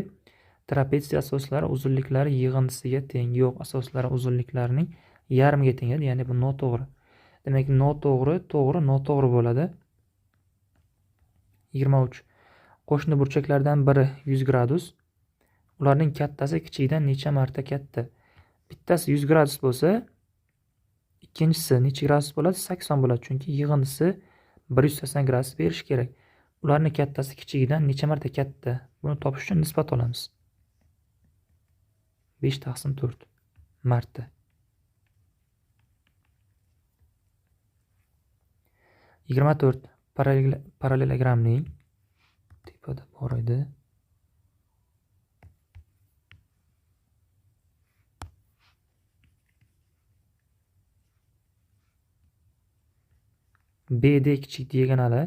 trapetsiya asoslari uzunliklari yig'indisiga teng. Yo'q, asoslari uzunliklarining yarmiga teng edi, ya'ni bu noto'g'ri. Demak, noto'g'ri, to'g'ri, noto'g'ri bo'ladi. 23. Qo'shni burchaklardan biri 100 gradus. Ularning kattasi kichigidan necha marta katta? Bittasi 100 gradus bo'lsa, ikkinchisi necha gradus bo'ladi? 80 bo'ladi, chunki yig'indisi 180 gradus berish kerak. Ularning kattasi kichigidan necha marta katta? Buni topish uchun nisbat olamiz. 5/4 marta. 24. Parallelogramning tepada bor edi. BD kichik diagonali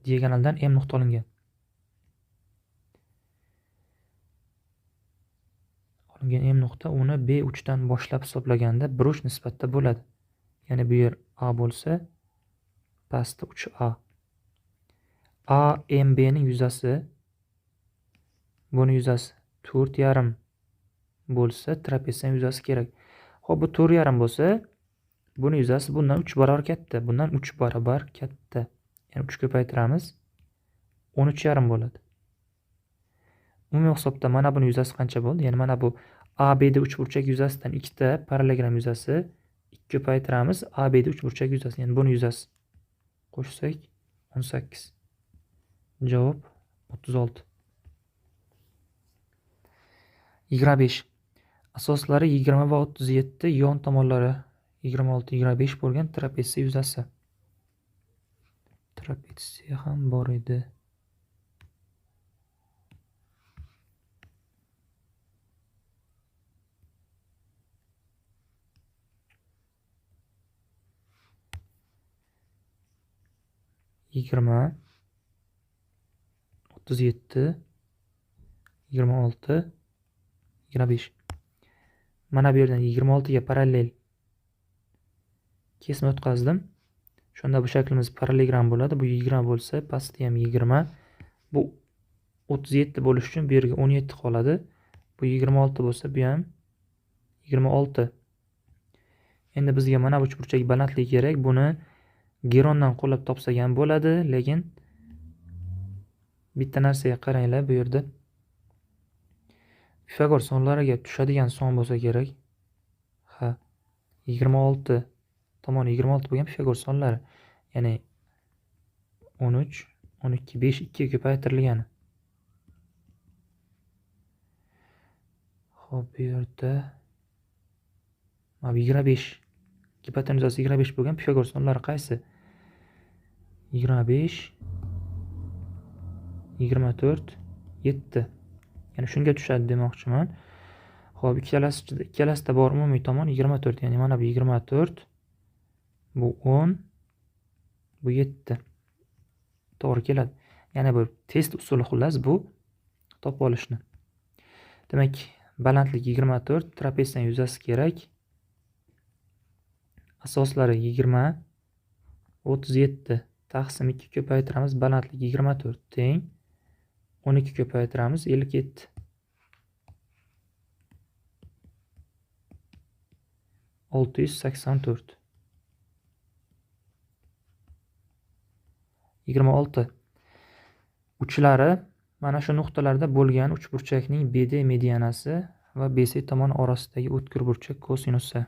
diagonaldan M nuqta olingan. M nuqta uni B uchidan boshlab hisoblaganda 1/3 nisbatda bo'ladi. Ya'ni bu yer A bo'lsa, pastda uchi A. A MB ning yuzasi, buni yuzasi 4,5 bo'lsa, trapetsiyaning yuzasi kerak. Xo'p, bu 4,5 bo'lsa, buni yuzasi bundan 3 barobar katta, bundan 3 barobar katta. Ya'ni 3 ko'paytiramiz, 13,5 bo'ladi. Umumiy hisobda mana buni yuzasi qancha bo'ldi? Ya'ni mana bu ABD uchburchak yuzasidan ikkita parallelogram yuzasi, 2 ko'paytiramiz, ABD uchburchak yuzasi, ya'ni buni yuzasi qo'shsak 18. Javob 36. 25. Asoslari 20 va 37, yon tomonlari 26, 25 bo'lgan trapetsiya yuzasi. Trapetsiya ham bor edi. Yigirma, 37, 26, 25. Mana bu yerdan 26 ga parallel kesma o'tkazdim. Shunda bu shaklimiz parallelogram bo'ladi. Bu 20 bo'lsa, pastda ham 20. Bu 37 bo'lish uchun bu yerga 17 qoladi. Bu 26 bo'lsa, bu ham 26. Endi bizga mana bu uchburchak balandligi kerak. Buni gerondan qo'llab topsak ham bo'ladi, lekin bitta narsaga qaranglar, bu yerda Pifagor sonlariga tushadigan son bo'lsa kerak. Ha, 26 tomon 26 bo'lgan Pifagor sonlari. Ya'ni 13, 12, 5, 2 ga ko'paytirilgan. Xo'p, bu yerda 25. Gipotenuzasi 25 bo'lgan Pifagor sonlari qaysi? 25, 24, 7. Ya'ni shunga tushadi demoqchiman. Xo'p, ikkalasida bor umumiy tomon 24. Ya'ni mana bu 24, bu 10, bu 7. To'g'ri keladi. Ya'ni bu test usuli, xullas, bu topib olishni. Demak, balandlik 24, trapetsiyaning yuzasi kerak. Asoslari 20, 37 taqsim 2 ko'paytiramiz, balandlik 24 teng 12 ko'paytiramiz, 57. 684. 26. Uchlari mana shu nuqtalarda bo'lgan uchburchakning BD medianasi va BC tomoni orasidagi o'tkir burchak kosinusi.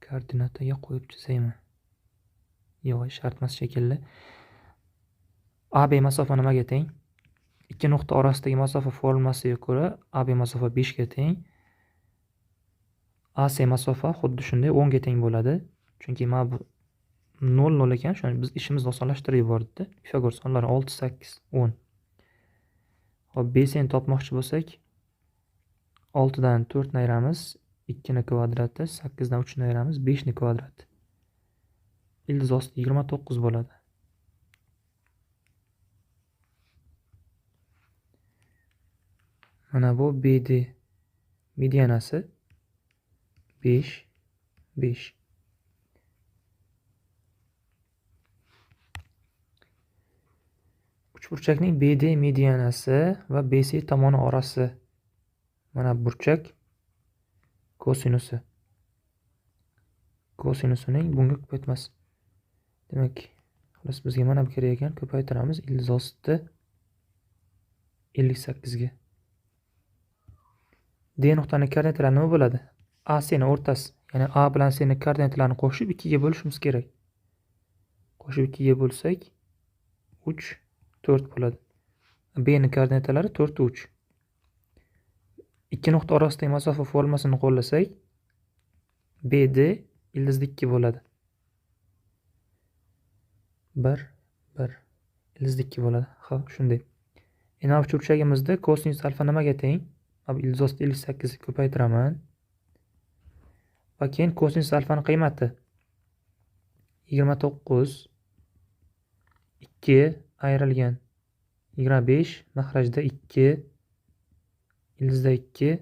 Koordinataga qo'yib chizayman. Yo'q, shart emas shekilli. AB masofa nimaga teng? ikki nuqta orasidagi masofa formulasiga ko'ra AB masofa 5 ga teng. AC masofa xuddi shunday 10 ga teng bo'ladi. Chunki mana bu 0 0 ekan, shuni biz ishimizni osonlashtirib yubordi-da. Pifagor sonlari 6 8 10. Hop, BC'ni topmoqchi bo'lsak, 6 dan 4 ni ayiramiz, 2 ni kvadrati, 8 dan 3 ni ayiramiz, 5 ni kvadrati. Ildiz osti 29 bo'ladi. Mana bu BD medianasi 5 5. Uchburchakning BD medianasi va BC tomoni orasi. Mana burchak kosinusi. Kosinusining bunga ko'paytmasi. Demak, xolos bizga mana bu kerak ekan, ko'paytiramiz ildiz osti 58 ga. D nuqtaning koordinatalari nima bo'ladi? AC ning o'rtasi, ya'ni A bilan C ning koordinatalarini qo'shib 2 ga bo'lishimiz kerak. Qo'shib 2 ga bo'lsak 3 4 bo'ladi. B ning koordinatalari 4 3. Ikki nuqta orasidagi masofa formulasini qo'llasak, BD ildizda 2 bo'ladi. 1 1 ildizda 2 bo'ladi. Ha, shunday. Endi mana burchagimizda kosinus alfa nimaga teng? Ab ildiz osti 58 ni ko'paytiraman. Va keyin kosinus alfaning qiymati 29 2 ayrilgan 25 mahrajda 2 ildizda 2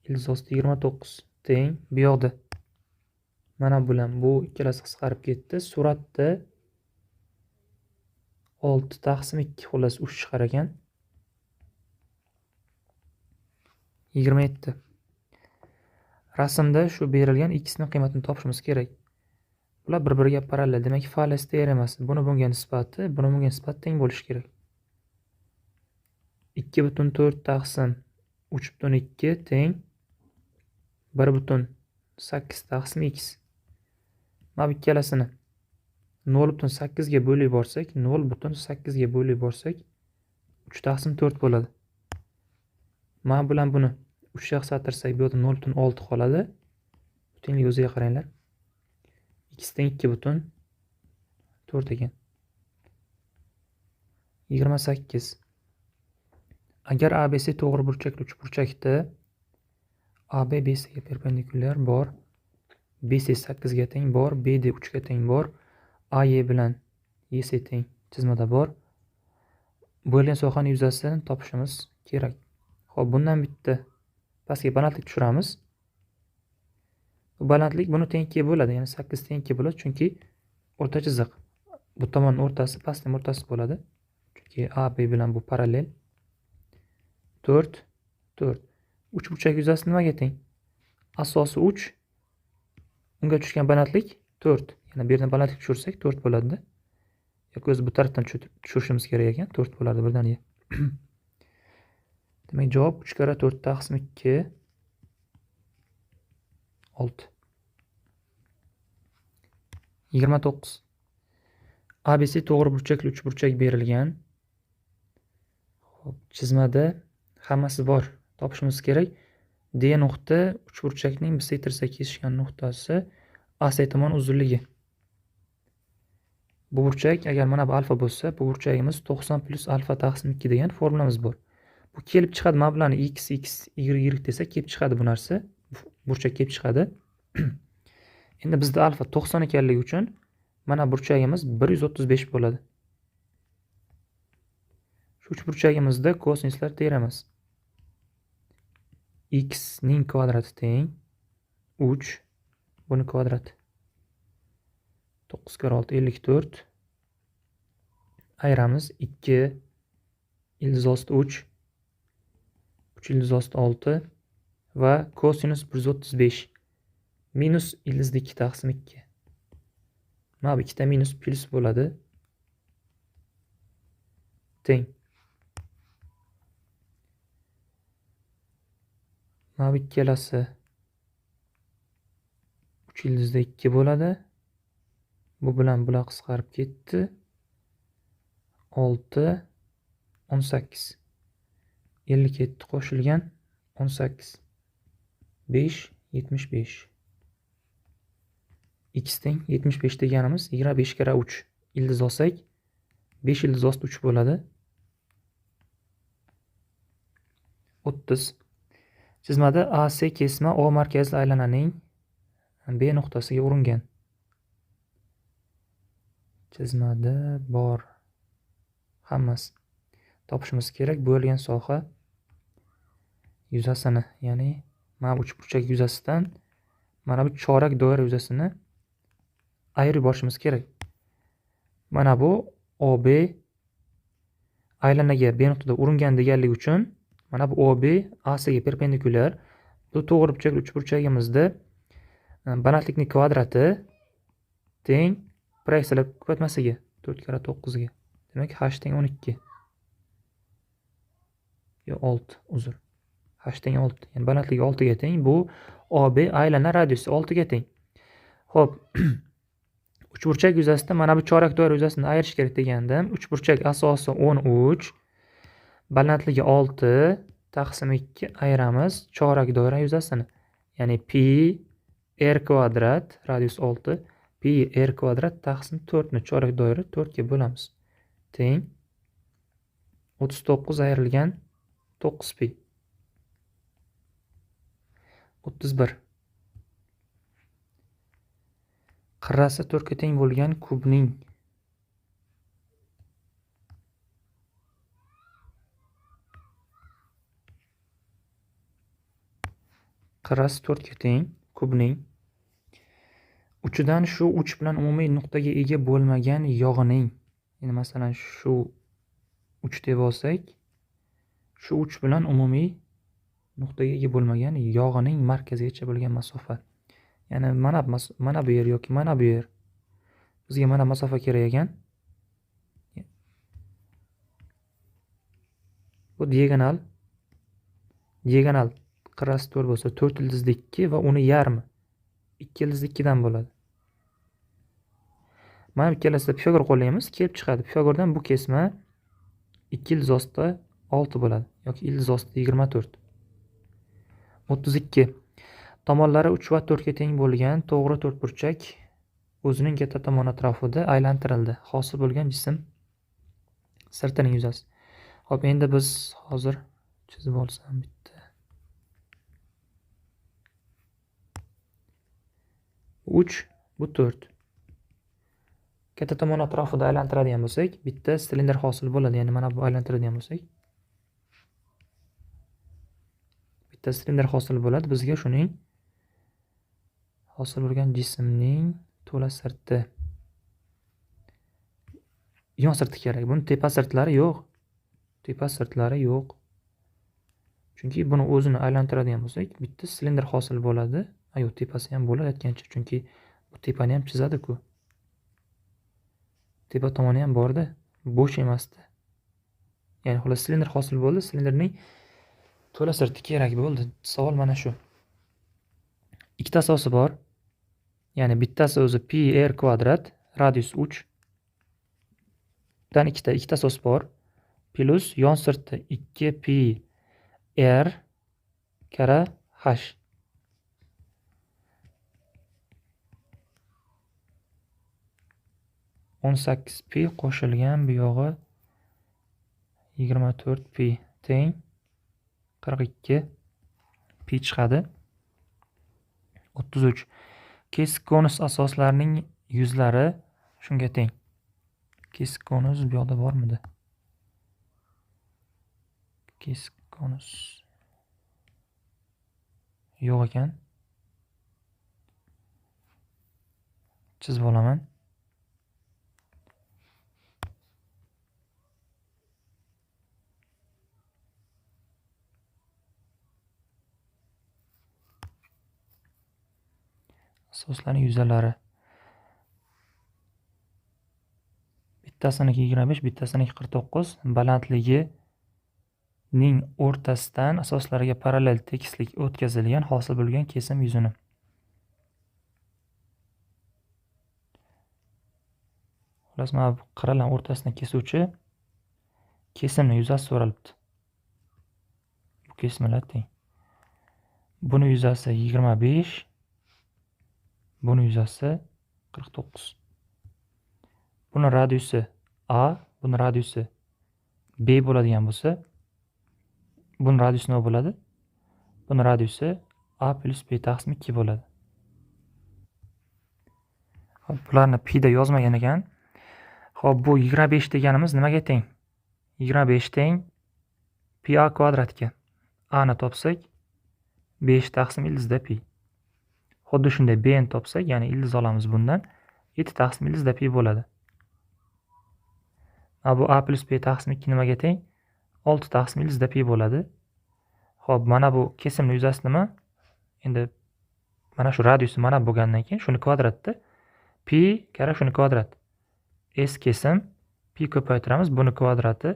ildiz osti 29 teng bu yoqda. Mana bilan bu ikkalasi qisqarib ketdi. Suratda 6 taqsim 2 xullas 3 chiqar ekan. 27. Rasmda shu berilgan x ning qiymatini topishimiz kerak. Bular bir-biriga parallel. Demak, Fales teoremasi buni bunga nisbati, buni bunga nisbati teng bo'lishi kerak. 2,4 taqsim 3,2 teng 1,8 taqsim x. Mana bu ikkalasini 0,8 ga bo'lib yuborsak, 0,8 ga bo'lib yuborsak 3 taqsim 4 bo'ladi. Mana bilan buni 3 ga qisqartirsak, bu yerda 0,6 qoladi. Tenglik o'ziga qaranglar. X teng 2,4 ekan. 28. Agar ABC to'g'ri burchakli uchburchakda AB BC ga perpendikulyar bor, BC 8 ga teng bor, BD 3 ga teng bor, AE bilan EC teng chizmada bor. Bo'lgan sohaning yuzasini topishimiz kerak. Xo'p, bundan bitta pastga balandlik tushiramiz. Bu balandlik buni teng 2 bo'ladi, ya'ni 8 teng 2 bo'ladi, chunki o'rta chiziq. Bu tomonning o'rtasi pastning o'rtasi bo'ladi. Chunki AB bilan bu parallel. 4 4. Uchburchak yuzasi nimaga teng? Asosi 3. Unga tushgan balandlik 4. Ya'ni bu yerdan balandlik tushirsak 4 bo'ladi-da. Yoki o'zi bu tarafdan tushirishimiz kerak ekan, 4 bo'lardi birdaniga. Demak, javob 3 kara 4 taqsim 2 6. 29. ABC to'g'ri burchakli uchburchak berilgan. Xo'p, chizmada hammasi bor. Topishimiz kerak. D nuqta uchburchakning bissektorda kesishgan nuqtasi AC tomon uzunligi. Bu burchak agar mana bu alfa bo'lsa, bu burchagimiz 90 plus alfa taqsim 2 degan formulamiz bor. Bu kelib chiqadi, mana bularni x x y desa kelib chiqadi bu narsa. Burchak kelib chiqadi. Endi bizda alfa 90 ekanligi uchun mana burchagimiz 135 bo'ladi. Shu uchburchagimizda kosinuslar teoremasi. X ning kvadrati teng 3, buni kvadrati 9 kara 6 54. Ayiramiz 2 ildiz osti 3 3 ildiz osti 6 va kosinus 135 minus ildizda 2 taqsim 2. Mana bu ikkita minus plus bo'ladi. Teng. Mana bu ikkalasi 3 ildizda 2 bo'ladi. Bu bilan bular qisqarib ketdi. 6 18. 57 qo'shilgan 18. 5, 75. X teng 75 deganimiz 25 kira 3. Ildiz olsak 5 ildiz osti 3 bo'ladi. 30. Chizmada AC kesma O markazli aylananing B nuqtasiga uringan. Chizmada bor hammasi. Topishimiz kerak bo'lgan soha yuzasini, ya'ni mana bu uchburchak yuzasidan mana bu chorak doira yuzasini ayirib borishimiz kerak. Mana bu OB aylanaga B nuqtada uringan deganligi uchun mana bu OB AC ga perpendikulyar. Bu to'g'ri burchakli uchburchagimizda balandlikning kvadrati teng proyeksiyalar ko'paytmasiga 4 kira 9 ga. Demak h teng 12. Yo 6, uzr. H teng 6. Ya'ni balandligi 6 ga teng. Bu OB aylana radiusi 6 ga teng. Xo'p. Uchburchak yuzasidan mana bu chorak doira yuzasini ayirish kerak degandim. Uchburchak asosi 13, balandligi 6 taqsim 2 ayiramiz chorak doira yuzasini. Ya'ni pi r kvadrat radius 6 pi r kvadrat taqsim 4 ni chorak doira 4 ga bo'lamiz. Teng 39 ayrilgan 9 pi. 31. Qirrasi 4 ga teng bo'lgan kubning qirrasi 4 ga teng kubning uchidan shu uch bilan umumiy nuqtaga ega bo'lmagan yog'ining, ya'ni masalan shu 3 deb olsak, shu 3 bilan umumiy nuqtaga ega bo'lmagan yog'ining markazigacha bo'lgan masofa. Ya'ni mana bu yer yoki mana bu yer. Bizga mana masofa kerak ekan. Bu diagonal qirrasi 4 bo'lsa 4 ildizli 2 va uni yarmi 2 ildizli 2 dan bo'ladi. Mana ikkalasida Pifagor qo'llaymiz, kelib chiqadi. Pifagordan bu kesma 2 ildiz ostida 6 bo'ladi yoki ildiz ostida 24. 32. Tomonlari 3 va 4 ga teng bo'lgan to'g'ri to'rtburchak o'zining katta tomoni atrofida aylantirildi. Hosil bo'lgan jism sirtining yuzasi. Xo'p, endi biz hozir chizib olsam bitta. 3, bu 4. Katta tomon atrofida aylantiradigan bo'lsak, bitta silindr hosil bo'ladi. Ya'ni mana bu aylantiradigan bo'lsak, bitta silindr hosil bo'ladi. Bizga shuning hosil bo'lgan jismning to'la sirti, yon sirti kerak. Buni tepa sirtlari yo'q. Tepa sirtlari yo'q. Chunki buni o'zini aylantiradigan bo'lsak, bitta silindr hosil bo'ladi. Yo'q, tepasi ham bo'ladi aytgancha. Chunki bu tepani ham chizadi-ku. Tepa tomoni ham borda, bo'sh emasdi. Ya'ni xolos silindr hosil bo'ldi. Silindrning to'la sirti kerak bo'ldi. Savol mana shu. Ikkita asosi bor. Ya'ni bittasi o'zi pi r kvadrat radius 3 dan ikkita asos bor. Plus yon sirti 2 pi r kara h. o'n 18 pi qo'shilgan bu yog'i 24 pi teng 42 pi chiqadi. 33. Kesik konus asoslarining yuzlari shunga teng. Kesik konus bu yoqda bormidi? Kesik konus yo'q ekan. Chizib olaman. Asoslarning yuzalari. Bittasiniki 25, bittasiniki 49. Balandligining o'rtasidan asoslariga parallel tekislik o'tkazilgan hosil bo'lgan kesim yuzini. Xolos, mana bu qirralar o'rtasidan kesuvchi kesimni yuzasi so'ralibdi. Bu kesimlar teng. Buni yuzasi 25, buni yuzasi 49. Buni radiusi A, buni radiusi B bo'ladigan bo'lsa, buni radiusi nima bo'ladi? Buni radiusi A plus B taqsim 2 bo'ladi. Xo'p, bularni pi da yozmagan ekan. Xo'p, bu 25 deganimiz nimaga teng? 25 teng pi a kvadrat ekan. A ni topsak 5 taqsim ildizda pi. Xuddi shunday b ni topsak, ya'ni ildiz olamiz bundan, 7 taqsim ildizda pi bo'ladi. Bu a plus b taqsim 2 nimaga teng? 6 taqsim ildizda pi bo'ladi. Xo'p, mana bu kesimni yuzasi nima? Endi mana shu radiusi mana bo'lgandan keyin shuni kvadratda pi kara shuni kvadrat. S kesim pi ko'paytiramiz, buni kvadrati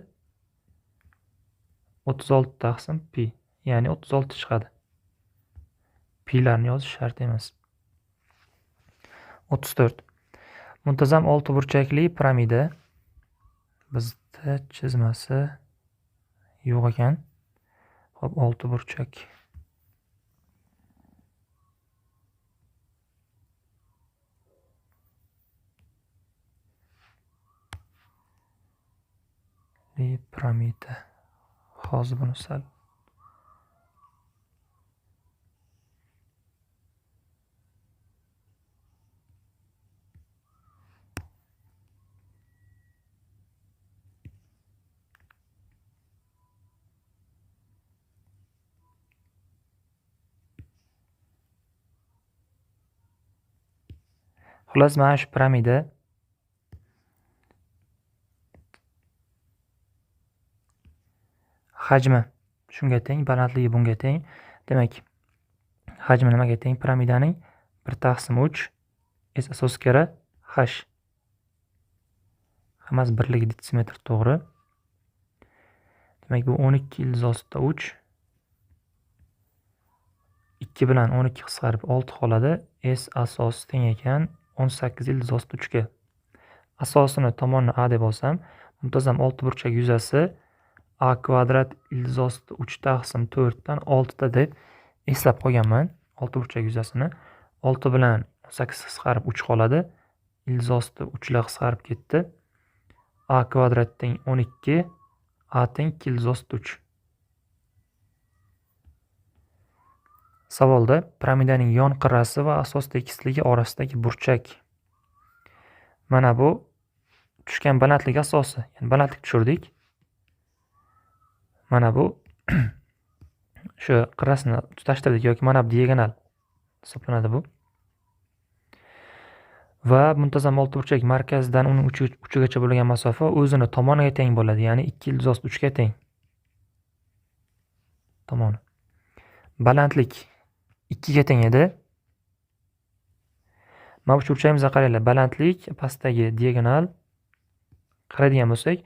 36 taqsim pi, ya'ni 36 chiqadi. Pilarni yozish shart emas. 34. Muntazam oltiburchakli piramida. Bizda chizmasi yo'q ekan. Xo'p, oltiburchak. Piramida. Hozir buni sal xullas mana shu piramida hajmi shunga teng, balandligi bunga teng. Demak, hajmi nimaga teng? Piramidaning 1/3 s asos kara h. Hammasi birligi detsimetr, to'g'ri. Demak, bu 12 ildiz ostida 3. 2 bilan 12 qisqarib 6 qoladi. S asosi teng ekan 18 ildiz ostida 3 ga. Asosini tomonni A deb olsam, muntazam oltiburchak yuzasi a kvadrat ildiz ostida 3 taqsim 4 dan 6 ta deb eslab qo'yganman. Oltiburchak yuzasini 6 bilan 18 qisqarib 3 qoladi. Ildiz ostida 3 lar qisqarib ketdi. A kvadrat teng 12, a teng 2 ildiz ostida 3. Savolda piramidaning yon qirrasi va asos tekisligi orasidagi burchak. Mana bu tushgan balandlik asosi, ya'ni balandlik tushirdik. Mana bu shu qirrasini tutashtirdik yoki mana bu diagonal hisoblanadi bu. Va muntazam oltiburchak markazidan uning uchigacha bo'lgan masofa o'zini tomoniga teng bo'ladi, ya'ni 2 ildiz ostida 3 ga teng. Tomoni. Balandlik 2 ga teng edi. Mana bu burchagimizga qaranglar, balandlik pastdagi diagonal qaraydigan bo'lsak,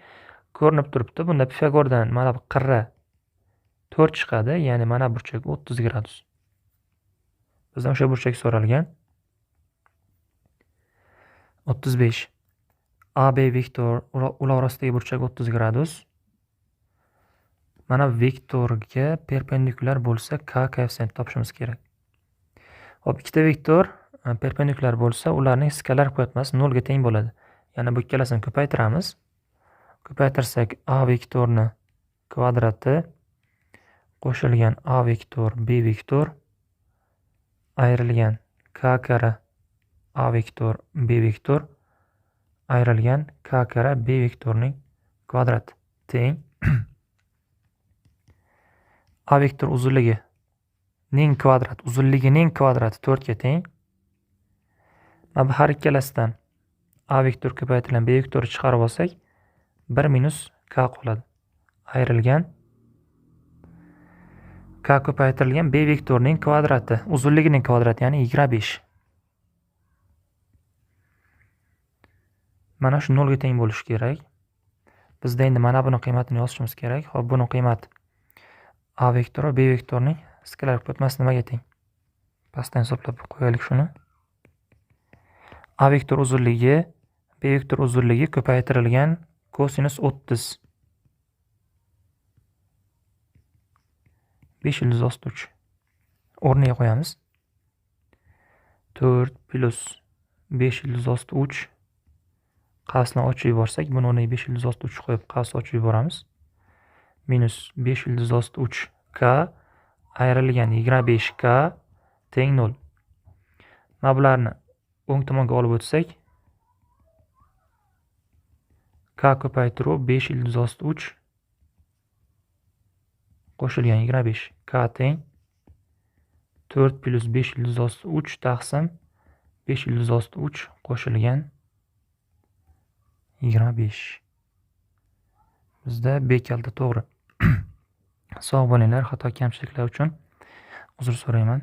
ko'rinib turibdi. Bunda Pifagordan mana bu qirra 4 chiqadi, ya'ni mana burchak 30 gradus. Bizdan o'sha burchak so'ralgan. 35. AB vektor ular orasidagi burchak 30 gradus. Mana vektorga perpendikulyar bo'lsa k koeffitsient topishimiz kerak. Hop, ikkita vektor perpendikulyar bo'lsa, ularning skalar ko'paytmasi 0 ga teng bo'ladi. Ya'ni bu ikkalasini ko'paytiramiz. Ko'paytirsak a vektorni kvadrati qo'shilgan a vektor b vektor ayrilgan k kara a vektor b vektor ayrilgan k kara b vektorning kvadrati teng a vektor uzunligi ning kvadrat, uzunligining kvadrati 4 ga teng. Mana bu har ikkalasidan a vektor ko'paytirilgan b vektorni chiqarib olsak 1 minus k qoladi. Ayrilgan k ko'paytirilgan b vektorning kvadrati, uzunligining kvadrati, ya'ni 25. Mana shu 0 ga teng bo'lishi kerak. Bizda endi mana buni qiymatini yozishimiz kerak. Xo'p, buni qiymati a vektor va b vektorning skalar ko'paytmasi nimaga teng? Pastdan hisoblab qo'yaylik shuni. A vektor uzunligi b vektor uzunligi ko'paytirilgan kosinus 30 5 ildiz osti 3 o'rniga qo'yamiz. 4 plus 5 ildiz osti 3 qavsni ochib yuborsak, buni o'rniga 5 ildiz osti 3 qo'yib qavs ochib yuboramiz. Minus 5 ildiz osti 3k ayrilgan 25k teng 0. Mana bularni o'ng tomonga olib o'tsak, k ko'paytiruv 5 ildiz osti 3 qo'shilgan 25 k teng 4 plus 5 ildiz osti 3 taqsim 5 ildiz osti 3 qo'shilgan 25. Bizda B kaliti to'g'ri. Sog' bo'linglar, xato kamchiliklar uchun uzr so'rayman.